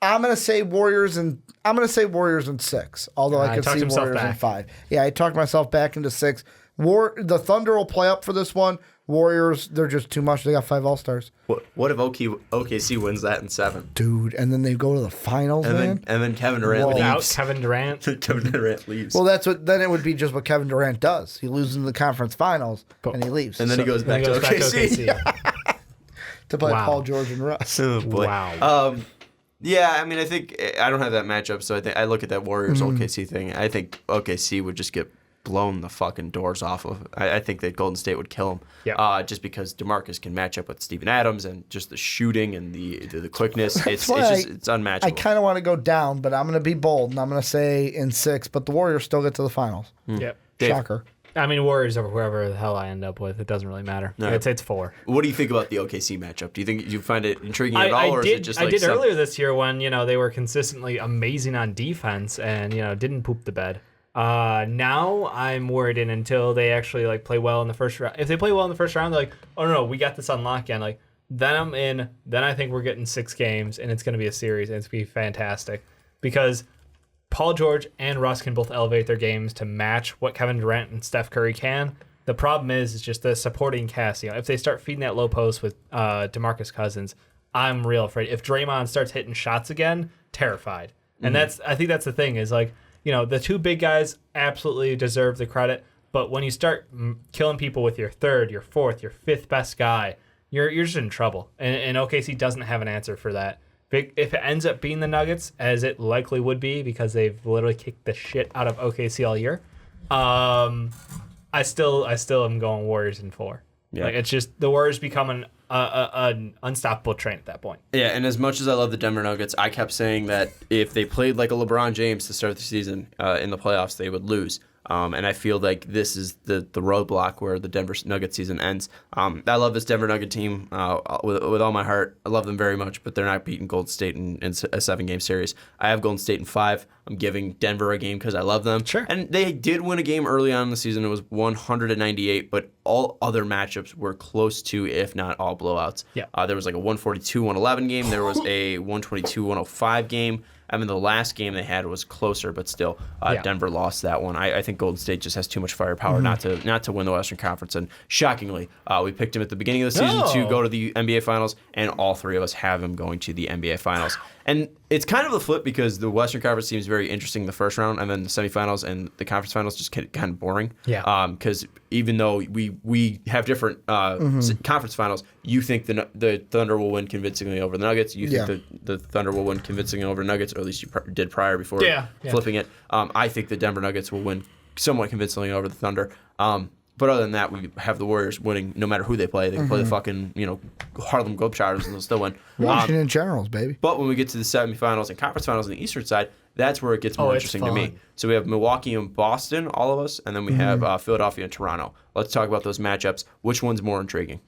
I'm gonna say Warriors in 6, although I could see Warriors in 5. Yeah, I talked myself back into 6. The Thunder will play up for this one. Warriors, they're just too much. They got 5 All-Stars. What if OKC wins that in 7? Dude, and then they go to the finals, man? And then Kevin Durant leaves. Kevin Durant. Kevin Durant leaves. Well, then it would be just what Kevin Durant does. He loses in the conference finals, and he leaves. And then he goes back to OKC. To play Paul George and Russ. Oh, boy. Wow. Yeah, I mean, I think I don't have that matchup, so I look at that Warriors OKC thing. I think OKC would just get blown the fucking doors off of. I think that Golden State would kill him. Just because DeMarcus can match up with Steven Adams and just the shooting and the quickness. It's unmatchable. I kind of want to go down, but I'm going to be bold and I'm going to say in 6. But the Warriors still get to the finals. Yep. Shocker. I mean, Warriors over whoever the hell I end up with. It doesn't really matter. No. It's 4. What do you think about the OKC matchup? Do you find it intriguing at all, or is it just like I did earlier this year when they were consistently amazing on defense and didn't poop the bed. Now I'm worried until they actually play well in the first round. If they play well in the first round, they're like, oh no, we got this on lockdown. Then I'm in. Then I think we're getting 6 games and it's going to be a series and it's going to be fantastic because Paul George and Russ can both elevate their games to match what Kevin Durant and Steph Curry can. The problem is just the supporting cast. If they start feeding that low post with DeMarcus Cousins, I'm real afraid. If Draymond starts hitting shots again, terrified. And I think that's the thing is the 2 big guys absolutely deserve the credit, but when you start killing people with your 3rd, your 4th, your 5th best guy, you're just in trouble. And OKC doesn't have an answer for that. If it ends up being the Nuggets, as it likely would be because they've literally kicked the shit out of OKC all year, I still am going Warriors in 4. Yeah. It's just the Warriors become an unstoppable train at that point. Yeah, and as much as I love the Denver Nuggets, I kept saying that if they played like a LeBron James to start the season in the playoffs, they would lose. And I feel like this is the roadblock where the Denver Nuggets season ends. I love this Denver Nugget team with all my heart. I love them very much, but they're not beating Golden State in a 7-game series. I have Golden State in 5. I'm giving Denver a game because I love them. Sure. And they did win a game early on in the season. It was 198, but all other matchups were close to, if not all, blowouts. Yeah. There was like a 142-111 game. There was a 122-105 game. I mean, the last game they had was closer, but still, Denver lost that one. I think Golden State just has too much firepower not to win the Western Conference. And shockingly, we picked him at the beginning of the season to go to the NBA Finals, and all 3 of us have him going to the NBA Finals. And it's kind of the flip because the Western Conference seems very interesting in the first round, and then the semifinals and the conference finals just get kind of boring. Yeah. Because even though we have different conference finals, you think the Thunder will win convincingly over the Nuggets. You think the Thunder will win convincingly over Nuggets, or at least you did prior before flipping it. I think the Denver Nuggets will win somewhat convincingly over the Thunder. But other than that, we have the Warriors winning no matter who they play. They can play the fucking Harlem Globetrotters and they'll still win. Washington Generals, baby. But when we get to the semifinals and conference finals on the Eastern side, that's where it gets more interesting to me. So we have Milwaukee and Boston, all of us, and then we have Philadelphia and Toronto. Let's talk about those matchups. Which one's more intriguing?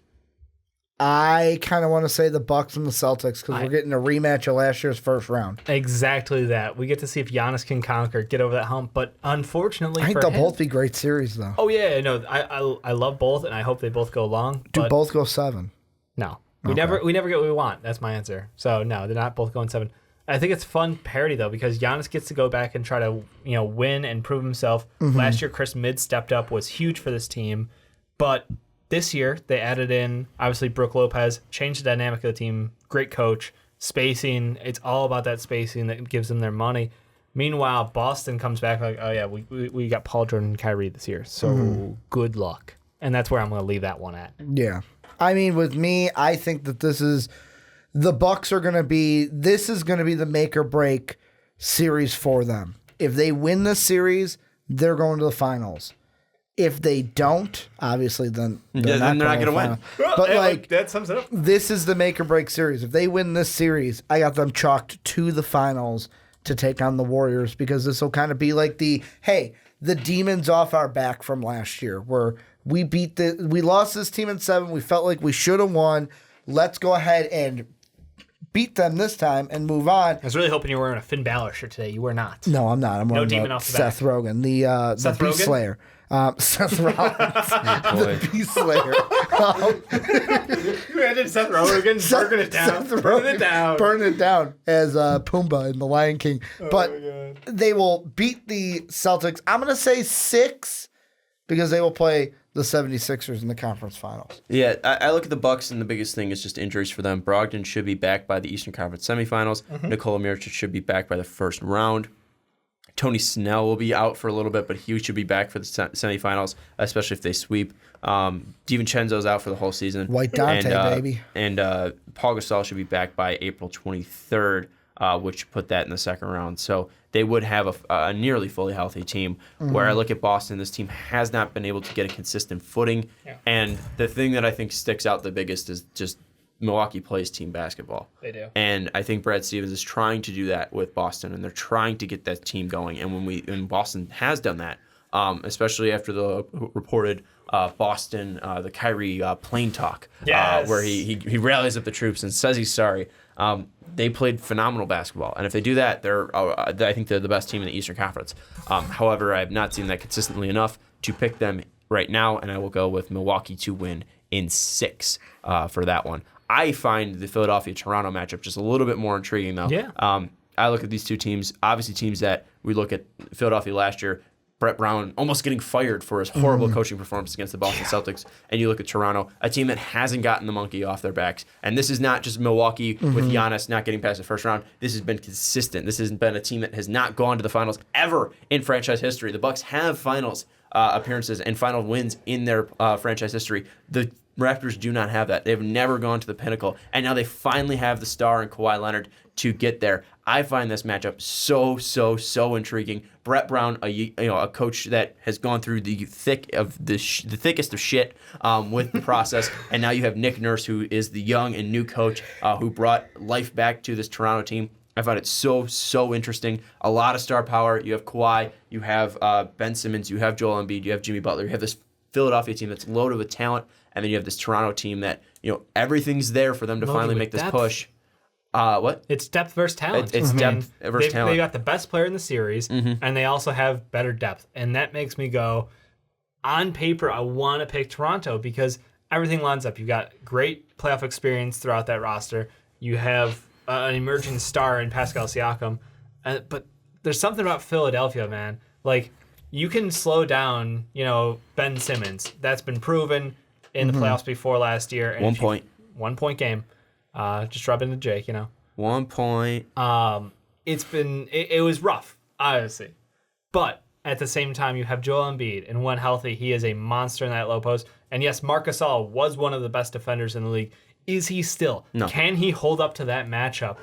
I kind of want to say the Bucks and the Celtics because we're getting a rematch of last year's first round. Exactly that. We get to see if Giannis can get over that hump. But unfortunately, I think for they'll him, both be great series, though. Oh yeah, no, I love both, and I hope they both go long. Do both go 7? No, we never get what we want. That's my answer. So no, they're not both going 7. I think it's fun parity though because Giannis gets to go back and try to win and prove himself. Last year, Chris Midd stepped up, was huge for this team, but this year they added in obviously Brook Lopez, changed the dynamic of the team. Great coach, spacing. It's all about that spacing that gives them their money. Meanwhile, Boston comes back like, oh yeah, we got Paul George and Kyrie this year, so good luck. And that's where I'm going to leave that one at. Yeah, I mean, with me, I think that the Bucks are going to be. This is going to be the make or break series for them. If they win this series, they're going to the finals. If they don't, obviously, then they're not going to win. But that sums it up. This is the make or break series. If they win this series, I got them chalked to the finals to take on the Warriors because this will kind of be like the demons off our back from last year where we lost this team in 7. We felt like we should have won. Let's go ahead and beat them this time and move on. I was really hoping you were wearing a Finn Balor shirt today. You were not. No, I'm not. I'm wearing demon off the back. Seth Rogen, the Beast Slayer. Seth Rollins, the Beast Slayer. You added Seth Rogen, burning it down. Burn it down as Pumbaa in The Lion King. But they will beat the Celtics. I'm going to say 6 because they will play the 76ers in the conference finals. Yeah, I look at the Bucks, and the biggest thing is just injuries for them. Brogdon should be back by the Eastern Conference semifinals. Nikola Mirotic should be back by the first round. Tony Snell will be out for a little bit, but he should be back for the semifinals, especially if they sweep. DiVincenzo's out for the whole season. White Dante, baby. And Paul Gasol should be back by April 23rd, which put that in the second round. So they would have a nearly fully healthy team. Where I look at Boston, this team has not been able to get a consistent footing. Yeah. And the thing that I think sticks out the biggest is just Milwaukee plays team basketball. They do. And I think Brad Stevens is trying to do that with Boston, and they're trying to get that team going. And when Boston has done that, especially after the reported Boston, the Kyrie plane talk, where he rallies up the troops and says he's sorry. They played phenomenal basketball, and if they do that, I think they're the best team in the Eastern Conference. However, I have not seen that consistently enough to pick them right now, and I will go with Milwaukee to win in 6 for that one. I find the Philadelphia-Toronto matchup just a little bit more intriguing, though. Yeah. I look at these two teams, obviously teams that we look at Philadelphia last year, Brett Brown almost getting fired for his horrible coaching performance against the Boston Celtics. And you look at Toronto, a team that hasn't gotten the monkey off their backs. And this is not just Milwaukee with Giannis not getting past the first round. This has been consistent. This has been a team that has not gone to the finals ever in franchise history. The Bucks have finals appearances and final wins in their franchise history. The Raptors do not have that. They've never gone to the pinnacle, and now they finally have the star in Kawhi Leonard to get there. I find this matchup so intriguing. Brett Brown, a coach that has gone through the thickest of shit with the process, and now you have Nick Nurse, who is the young and new coach who brought life back to this Toronto team. I find it so interesting. A lot of star power. You have Kawhi, you have Ben Simmons, you have Joel Embiid, you have Jimmy Butler, you have this Philadelphia team that's loaded with talent, and then you have this Toronto team that everything's there for them to finally make this push. What? It's depth versus talent. It's depth versus talent. They got the best player in the series, and they also have better depth, and that makes me go. On paper, I want to pick Toronto because everything lines up. You got great playoff experience throughout that roster. You have an emerging star in Pascal Siakam, but there's something about Philadelphia, man. Like you can slow down, Ben Simmons. That's been proven in the playoffs before last year. And 1 point game. Just rub into Jake, 1 point. It was rough, obviously, but at the same time, you have Joel Embiid, and when healthy, he is a monster in that low post. And yes, Marc Gasol was one of the best defenders in the league. Is he still? No. Can he hold up to that matchup?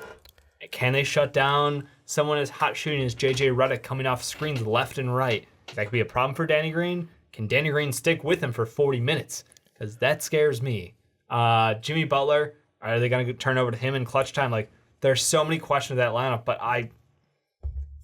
Can they shut down someone as hot shooting as JJ Redick coming off screens left and right? That could be a problem for Danny Green. Can Danny Green stick with him for 40 minutes? Because that scares me. Jimmy Butler, are they going to turn over to him in clutch time? Like, there's so many questions of that lineup, but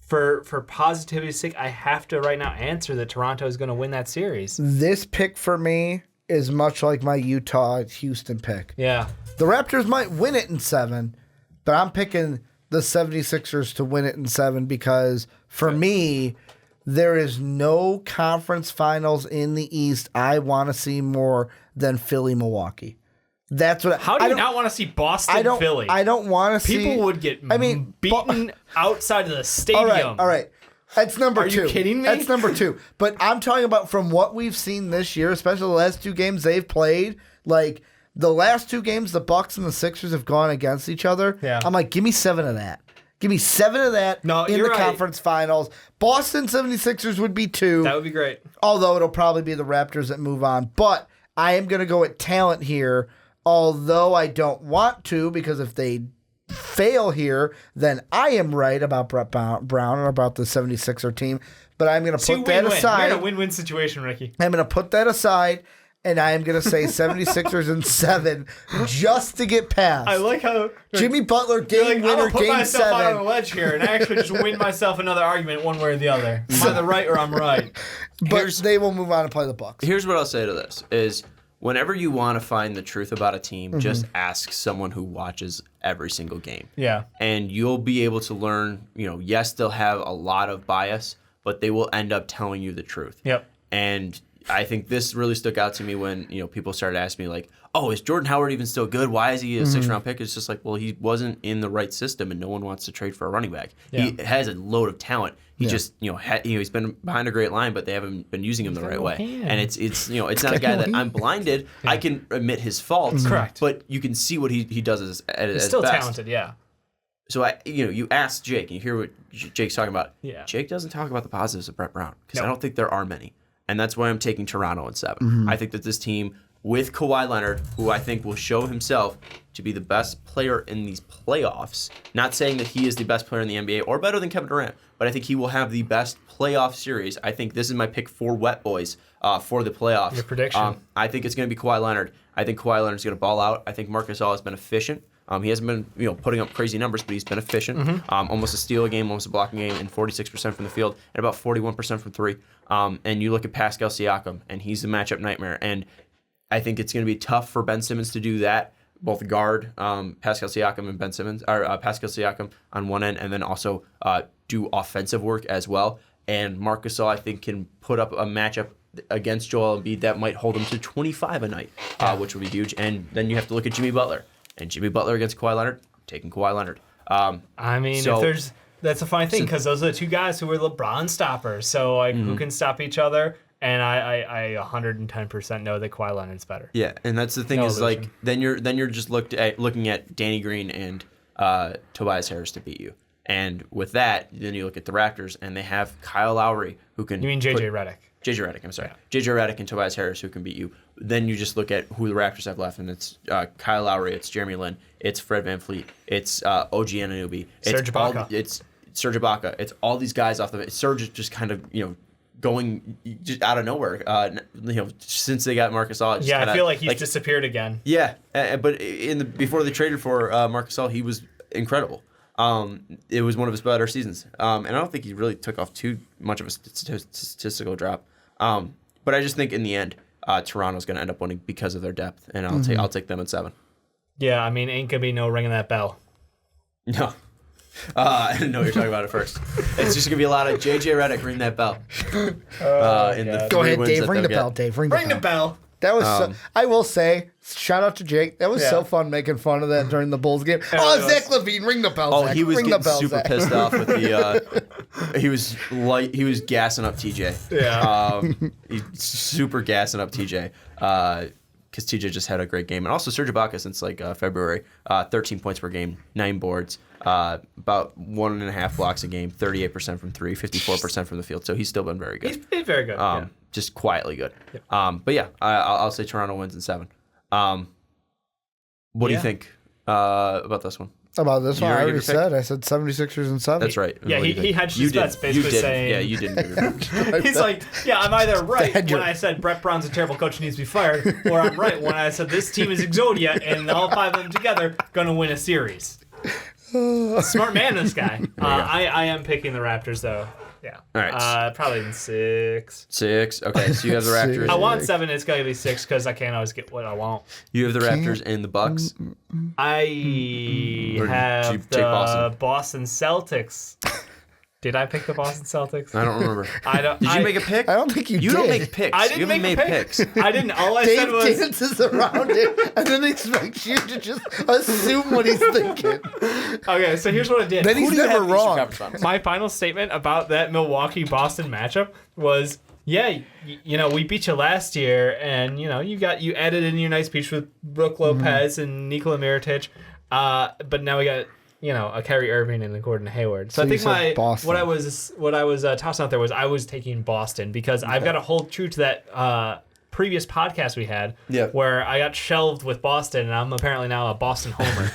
for positivity's sake, I have to right now answer that Toronto is going to win that series. This pick for me is much like my Utah-Houston pick. Yeah. The Raptors might win it in 7, but I'm picking the 76ers to win it in 7 because, for me, there is no conference finals in the East I want to see more than Philly-Milwaukee. That's what. How do you not want to see Boston, Philly? I don't want to see. People would get beaten outside of the stadium. All right. That's number 2. Are you kidding me? That's number 2. But I'm talking about from what we've seen this year, especially the last 2 games they've played. Like, the last 2 games, the Bucks and the Sixers have gone against each other. Yeah. I'm like, give me 7 of that. Give me 7 of that in the conference finals. Boston 76ers would be 2. That would be great. Although it'll probably be the Raptors that move on. But I am going to go at talent here. Although I don't want to, because if they fail here, then I am right about Brett Brown or about the 76er team. But I'm going to put that aside. You're in a win-win situation, Ricky. I'm going to put that aside, and I am going to say 76ers in 7 just to get past. I like how Jimmy Butler game winner, put game myself 7. out on a ledge here and actually just win myself another argument one way or the other. Am I the right or I'm right? But they will move on and play the Bucks. Here's what I'll say to this is whenever you want to find the truth about a team, just ask someone who watches every single game. Yeah. And you'll be able to learn, yes, they'll have a lot of bias, but they will end up telling you the truth. Yep. And I think this really stuck out to me when, people started asking me like, oh, is Jordan Howard even still good? Why is he a 6th-round pick? It's just like, well, he wasn't in the right system and no one wants to trade for a running back. Yeah. He has a load of talent. He just, he's been behind a great line, but they haven't been using him the right way. And it's not a guy that I'm blinded. Yeah. I can admit his faults. Correct. But you can see what he does he's still best. Talented, yeah. So you ask Jake, and you hear what Jake's talking about. Yeah. Jake doesn't talk about the positives of Brett Brown because I don't think there are many. And that's why I'm taking Toronto in 7. I think that this team, with Kawhi Leonard, who I think will show himself to be the best player in these playoffs, not saying that he is the best player in the NBA or better than Kevin Durant, but I think he will have the best playoff series. I think this is my pick for Wet Boys for the playoffs. Your prediction? I think it's going to be Kawhi Leonard. I think Kawhi Leonard's going to ball out. I think Marc Gasol has been efficient. He hasn't been, putting up crazy numbers, but he's been efficient. Almost a steal a game, almost a blocking game, and 46% from the field, and about 41% from 3. And you look at Pascal Siakam, and he's a matchup nightmare. And I think it's going to be tough for Ben Simmons to do that, both guard Pascal Siakam and Ben Simmons, or Pascal Siakam on one end, and then also do offensive work as well. And Marc Gasol, I think, can put up a matchup against Joel Embiid that might hold him to 25 a night, which would be huge. And then you have to look at Jimmy Butler. And Jimmy Butler against Kawhi Leonard, I'm taking Kawhi Leonard. That's a funny thing because those are the 2 guys who were LeBron stoppers. So who can stop each other? And I 110% know that Kawhi Leonard's better. Yeah, and that's the thing then you're just looking at Danny Green and Tobias Harris to beat you. And with that, then you look at the Raptors and they have Kyle Lowry who can. You mean JJ Redick? JJ Redick, I'm sorry. Yeah. JJ Redick and Tobias Harris who can beat you. Then you just look at who the Raptors have left, and it's Kyle Lowry, it's Jeremy Lin, it's Fred VanVleet, it's OG Anunoby, Serge Ibaka. It's Serge Ibaka. It's all these guys off the. Serge is just kind of going just out of nowhere. Since they got Marc Gasol. I feel like he's disappeared again. Yeah, but before they traded for Marc Gasol, he was incredible. It was one of his better seasons, and I don't think he really took off too much of a statistical drop. But I just think in the end, Toronto's going to end up winning because of their depth, and I'll take them at 7. Yeah, I mean, ain't gonna be no ringing that bell. No. I didn't know what you're talking about at first. It's just going to be a lot of JJ Redick ring that bell. Go ahead, Dave. Ring the bell, Dave. Ring the bell. That was I will say, shout out to Jake. That was so fun making fun of that during the Bulls game. Zach LaVine, ring the bell. Oh, Zach. he was ring getting the bell, super Zach. pissed off with the. He was gassing up TJ. Yeah. He's super gassing up TJ. Because TJ just had a great game, and also Serge Ibaka since February, 13 points per game, 9 boards, about 1.5 blocks a game, 38% from 3, 54% from the field. So he's still been very good. He's very good. Just quietly good. Yeah. But yeah, I'll say Toronto wins in 7. What do you think about this one? About this one, I already said. I said 76ers and 7. That's right. Yeah, he hedged his bets basically saying... Yeah, you didn't. He's like, I'm either right when I said Brett Brown's a terrible coach and needs to be fired, or I'm right when I said this team is Exodia and all 5 of them together going to win a series. Smart man, this guy. I am picking the Raptors, though. Yeah. All right. Probably in 6. 6. Okay, so you have the Raptors. I want 7. It's got to be 6 because I can't always get what I want. You have the Raptors and the Bucks. I Or did you have take the Boston Celtics. Did I pick the Boston Celtics? I don't remember. I don't. Did you make a pick? I don't think you You did. don't make picks. I didn't you haven't make made a pick. picks. I didn't. All I said Dave was. dances around it and then expects you to just assume what he's thinking. Okay, so here's what I did. Then he's Who do you never have in the Eastern wrong. Conference Finals? My final statement about that Milwaukee-Boston matchup was, yeah, we beat you last year, and you added in your nice piece with Brook Lopez and Nikola Mirotic, but now we got a Kyrie Irving and a Gordon Hayward. So I you think said Boston. what I was tossing out there was I was taking Boston because I've got to hold true to that previous podcast we had where I got shelved with Boston, and I'm apparently now a Boston homer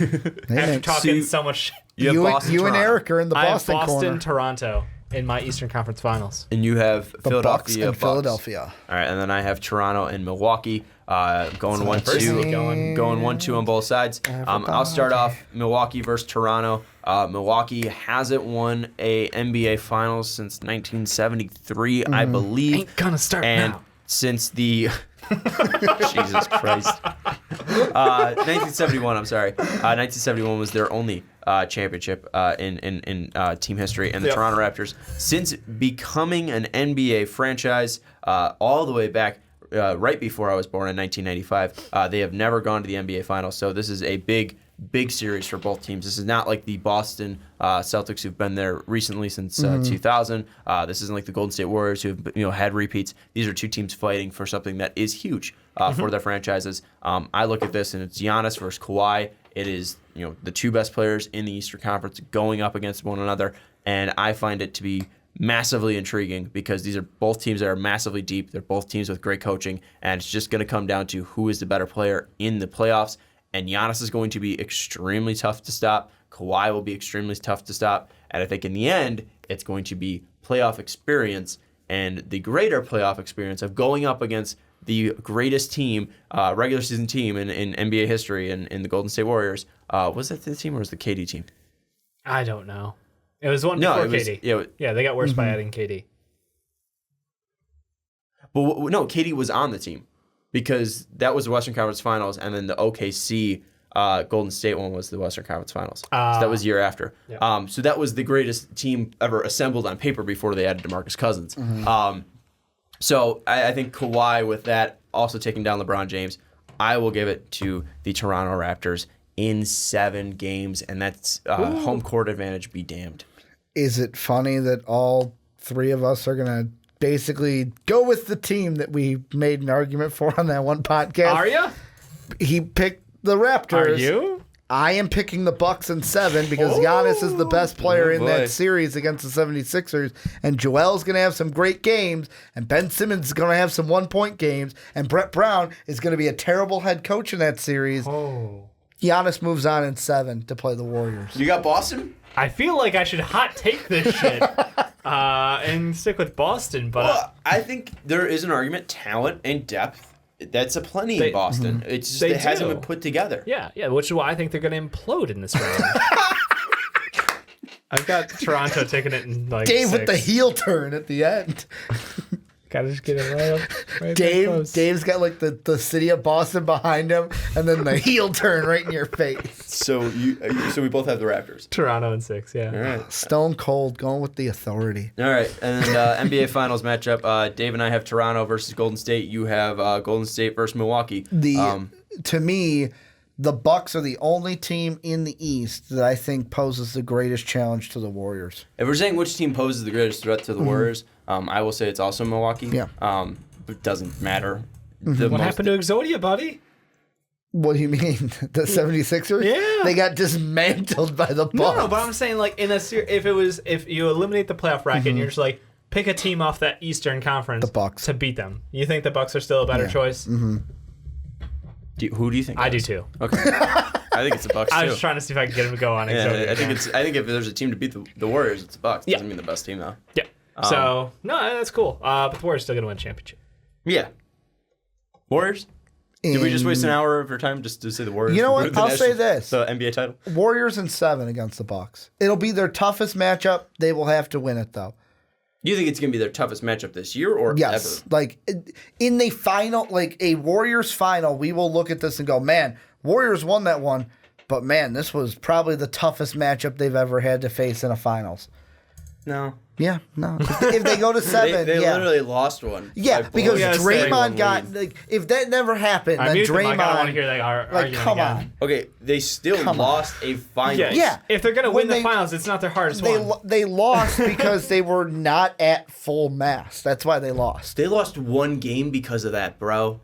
after talking so much. You have Boston, You and Toronto. Eric are in the Boston I have Boston, corner. Toronto in my Eastern Conference Finals. And you have The Bucks Philadelphia. and Philadelphia. All right, and then I have Toronto and Milwaukee. Going first 1-2, seed going. going 1-2 on both sides. I'll start off Milwaukee versus Toronto. Milwaukee hasn't won a NBA Finals since 1973, I believe. Ain't gonna start and now. since the Jesus Christ, 1971. I'm sorry. 1971 was their only championship in team history, and the Toronto Raptors, since becoming an NBA franchise, all the way back. Right before I was born in 1995, they have never gone to the NBA Finals. So this is a big series for both teams. This is not like the Boston Celtics who've been there recently since 2000. This isn't like the Golden State Warriors who've had repeats. These are two teams fighting for something that is huge for their franchises. I look at this and it's Giannis versus Kawhi. It is the two best players in the Eastern Conference going up against one another, and I find it to be massively intriguing because these are both teams that are massively deep. They're both teams with great coaching, and it's just going to come down to who is the better player in the playoffs. And Giannis is going to be extremely tough to stop. Kawhi will be extremely tough to stop. And I think in the end, it's going to be playoff experience and the greater playoff experience of going up against the greatest team, regular season team in NBA history, and in the Golden State Warriors. Was that the team or was it the KD team? I don't know. It was one before KD. Yeah, they got worse by adding KD. But no, KD was on the team because that was the Western Conference Finals, and then the OKC Golden State one was the Western Conference Finals. So that was the year after. Yep. So that was the greatest team ever assembled on paper before they added DeMarcus Cousins. So I think Kawhi, with that, also taking down LeBron James, I will give it to the Toronto Raptors in 7 games, and that's home court advantage be damned. Is it funny that all 3 of us are going to basically go with the team that we made an argument for on that one podcast? Are you? He picked the Raptors. Are you? I am picking the Bucks in 7 because Giannis is the best player in that series against the 76ers, and Joel's going to have some great games, and Ben Simmons is going to have some one-point games, and Brett Brown is going to be a terrible head coach in that series. Giannis moves on in 7 to play the Warriors. You got Boston? I feel like I should hot take this shit and stick with Boston, but Well, I think there is an argument, talent and depth. That's a plenty in Boston. It's just it hasn't been put together. yeah, which is why I think they're going to implode in this round. I've got Toronto taking it in like Dave 6. with the heel turn at the end. Gotta just get it right there close. Dave's got like the city of Boston behind him, and then the heel turn right in your face. So we both have the Raptors. Toronto in 6, yeah. All right. Stone cold, going with the authority. All right, and then NBA Finals matchup. Dave and I have Toronto versus Golden State. You have Golden State versus Milwaukee. To me, the Bucks are the only team in the East that I think poses the greatest challenge to the Warriors. If we're saying which team poses the greatest threat to the Warriors, I will say it's also Milwaukee. Yeah. But it doesn't matter. What happened to Exodia, buddy? What do you mean? The 76ers? Yeah. They got dismantled by the Bucks. No, but I'm saying like in a if you eliminate the playoff bracket and you're just like pick a team off that Eastern Conference The Bucks. to beat them. You think the Bucks are still a better choice? Who do you think? I do too. Okay. I think it's the Bucks too. I was trying to see if I could get him to go on Exodia. Yeah, I think if there's a team to beat the Warriors, it's the Bucks. It Yeah. doesn't mean the best team though. Yeah. So no, that's cool. But the Warriors still gonna win a championship. Yeah. Warriors? Did we just waste an hour of your time just to say the Warriors? You know what? were the I'll say this. The NBA title? Warriors in 7 against the Bucks. It'll be their toughest matchup. They will have to win it, though. Do you think it's going to be their toughest matchup this year or Yes. ever? Like, in the final, like a Warriors final, we will look at this and go, man, Warriors won that one, but man, this was probably the toughest matchup they've ever had to face in a finals. No. Yeah, no. If they go to 7, They yeah. literally lost one. Yeah, by because blowing Draymond one got, lead. like, if that never happened, I then mute them. I don't want to Draymond, hear that like, argument come again. on. Okay, they still Come on. lost a finals. Yeah. If they're gonna When win the they- finals, it's not their hardest one. They lost because they were not at full mass. That's why they lost. They lost one game because of that, bro.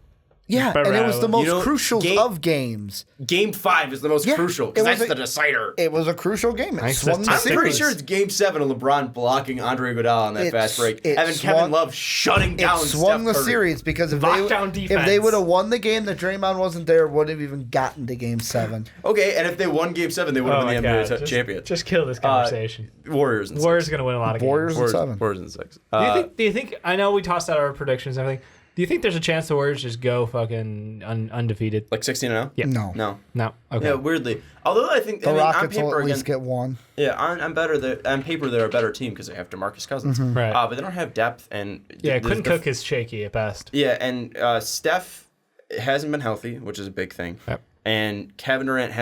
Yeah, and it was the most You know, crucial of games. Game 5 is the most Yeah, crucial it because was that's a- the decider. It was a crucial game. It Thanks, swung the that's I'm pretty series. sure it's Game 7 of LeBron blocking Andre Iguodala on that It- fast break, it and then swung- Kevin Love shutting down It swung Steph the Curry. series because if Lockdown they defense. would have won the game that Draymond wasn't there, would have even gotten to Game 7. Okay, and if they won Game 7, they would Oh have my been the God. NBA champion. Just kill this conversation. Warriors and Warriors are 6. gonna win a lot of Warriors games. and 7. Warriors and 6. Do you think? I know we tossed out our predictions and everything. Do you think there's a chance the Warriors just go fucking undefeated? Like 16-0? Yeah. No. No. No. Okay. Yeah, weirdly. Although I think The on Rockets paper will at least again, get one. yeah, on paper they're a better team because they have DeMarcus Cousins. Right. But they don't have depth and Yeah, the- Quentin the- Cook is shaky at best. Yeah, and Steph hasn't been healthy, which is a big thing. Yep. And Kevin Durant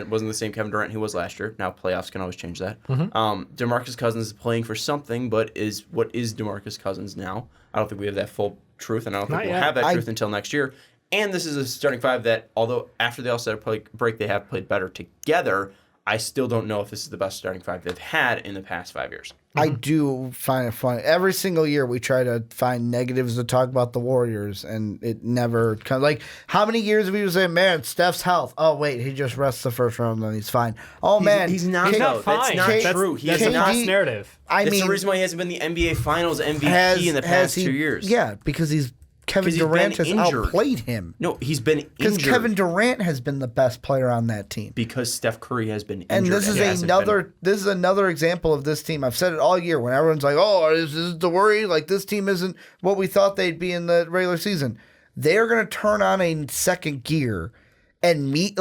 wasn't the same Kevin Durant he was last year. Now playoffs can always change that. DeMarcus Cousins is playing for something, but what is DeMarcus Cousins now? I don't think we have that full truth, and I don't think Not we'll yet. have that truth until next year. And this is a starting 5 that, although after the All-Star break they have played better together, I still don't know if this is the best starting 5 they've had in the past 5 years. I do find it funny. Every single year we try to find negatives to talk about the Warriors, and it never comes. Like, how many years have we say, man, Steph's health? Oh, wait, he just rests the first round and he's fine. Oh, man. he's not, He's though. not fine. That's not true. He That's is a not. false narrative. I That's mean, the reason why he hasn't been the NBA Finals MVP in the past 2 years. Yeah, because Kevin 'Cause he's Durant been has injured. outplayed him. No, he's been Because injured. Kevin Durant has been the best player on that team. Because Steph Curry has been injured. And this he hasn't is another example of this team. I've said it all year when everyone's like, "Oh, is this the worry? Like this team isn't what we thought they'd be in the regular season." They're going to turn on a second gear, and me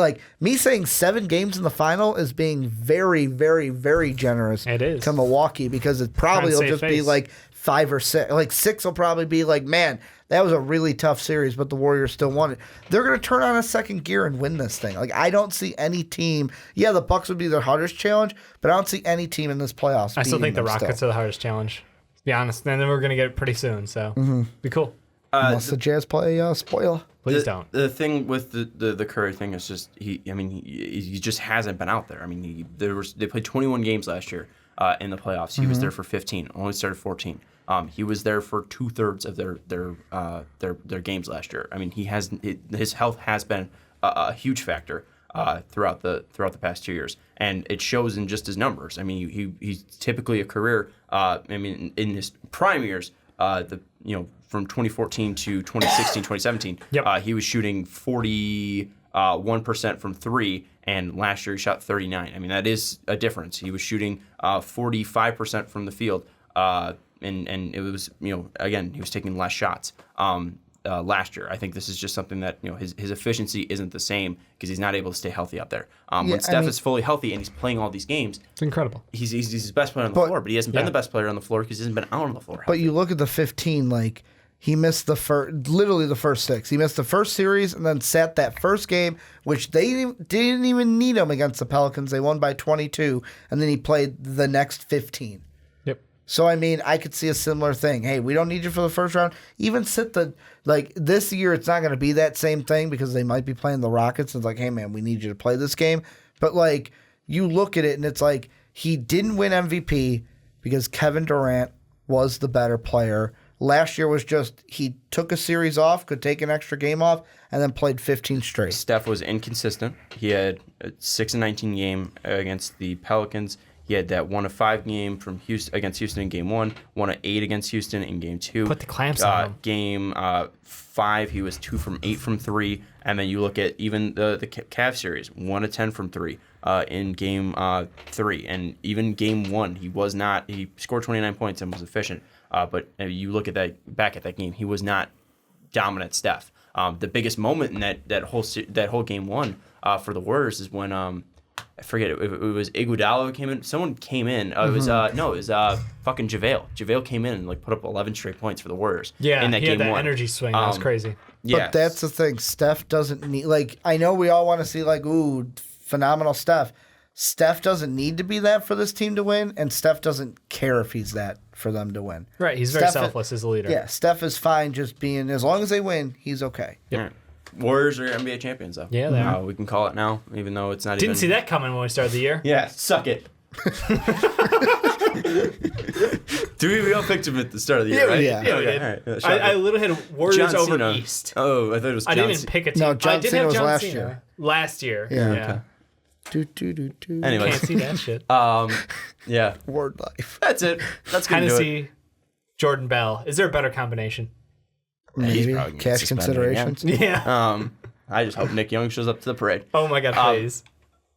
saying 7 games in the final is being very, very, very generous. It is. To Milwaukee because it probably will Trying to just save be face. like 5 or 6. Like 6 will probably be like, man, that was a really tough series, but the Warriors still won it. They're going to turn on a second gear and win this thing. Like, I don't see any team. Yeah, the Bucks would be their hardest challenge, but I don't see any team in this playoffs. I still think the beating them Rockets are the hardest challenge. To be honest, and then we're gonna get it pretty soon. So be cool. Unless the Jazz play spoiler. Please don't. The thing with the Curry thing is just he just hasn't been out there. I mean, they played 21 games last year in the playoffs. He was there for 15. Only started 14. He was there for 2/3 of their games last year. I mean, his health has been a huge factor throughout the past 2 years, and it shows in just his numbers. I mean, he's typically a career. In his prime years, from 2014 to 2016, 2017, Yep. he was shooting 41% from 3, and last year he shot 39. I mean, that is a difference. He was shooting 45% from the field, and it was, again, he was taking less shots last year. I think this is just something that, his efficiency isn't the same because he's not able to stay healthy out there. When Steph is fully healthy and he's playing all these games, It's incredible. he's his best player on the floor, but he hasn't been the best player on the floor because he hasn't been out on the floor. But you look at the 15, like, he missed literally the first 6. He missed the first series and then sat that first game, which they didn't even need him against the Pelicans. They won by 22, and then he played the next 15. Yep. So, I mean, I could see a similar thing. Hey, we don't need you for the first round. Even this year, it's not going to be that same thing because they might be playing the Rockets. It's like, hey, man, we need you to play this game. But, you look at it and it's like he didn't win MVP because Kevin Durant was the better player. Last year was just he took a series off, could take an extra game off, and then played 15 straight. Steph was inconsistent. He had a 6-19 game against the Pelicans. He had that 1-5 game from Houston against Houston in Game 1, 1-8 against Houston in Game 2. Put the clamps on him. Game 5, he was 2 from 8 from 3, and then you look at even the Cavs series, 1-10 from 3 in Game 3, and even Game 1, he scored 29 points and was efficient. But you look at back at that game, he was not dominant Steph. The biggest moment in that whole Game 1 for the Warriors is when I forget it was Iguodala who came in. Someone came in. It was fucking JaVale. JaVale came in and like put up 11 straight points for the Warriors. Yeah, in that he game had that one. energy swing. That was crazy. Yeah, But that's the thing. Steph doesn't need, like, I know we all want to see, like, ooh, phenomenal Steph. Steph doesn't need to be that for this team to win, and Steph doesn't care if he's that for them to win. Right, he's very selfless as a leader. Yeah, Steph is fine just being, as long as they win, he's okay. All right. Warriors are NBA champions though. Yeah, they are. We can call it now, even though it's not. Didn't see that coming when we started the year. Yeah, suck it. We all picked him at the start of the year, right? Yeah. Yeah, All right. I literally had Warriors John over Cena. East. Oh, I thought it was. I didn't even pick a team. No, John I did Cena have was John last Cena. year. Last year. Yeah. Yeah. Anyways, Can't see that shit. yeah, Word life. that's it. That's gonna do it. Hennessy, Jordan Bell. Is there a better combination? Maybe. probably gonna get Cash suspended again. considerations. Yeah. I just hope Nick Young shows up to the parade. Oh my God, please.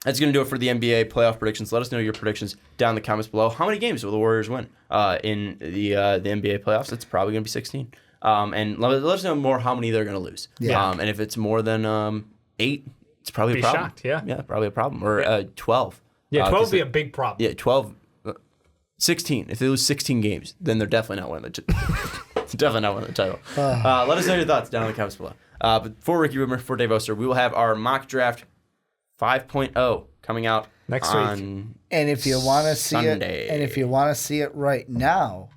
That's going to do it for the NBA playoff predictions. Let us know your predictions down in the comments below. How many games will the Warriors win in the NBA playoffs? It's probably going to be 16. And let us know more how many they're going to lose. Yeah. And if it's more than 8, it's probably Be a problem. shocked, yeah. Yeah, probably a problem. Or 12. Yeah, 12 would 'cause be a big problem. Yeah, 12. 16. If they lose 16 games, then they're definitely not winning the title. Let us know your thoughts down in the comments below. But for Ricky Widmer, for Dave Oster, we will have our mock draft 5.0 coming out Next week. on And if you want to see Sunday. it, and if you want to see it right now,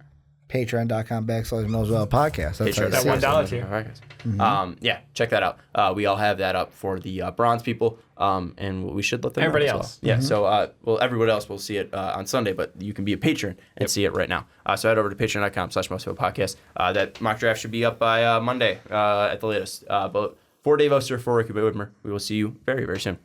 patreon.com/Moswell Podcast. That's how you That see it. $1 tier. Yeah, check that out. We all have that up for the bronze people, and we should let them Everybody know as else. well. Yeah, so everybody else will see it on Sunday, but you can be a patron and see it right now. So head over to patreon.com/Moswell Podcast. That mock draft should be up by Monday at the latest. But for Dave Oster, for Ricky Widmer, we will see you very, very soon.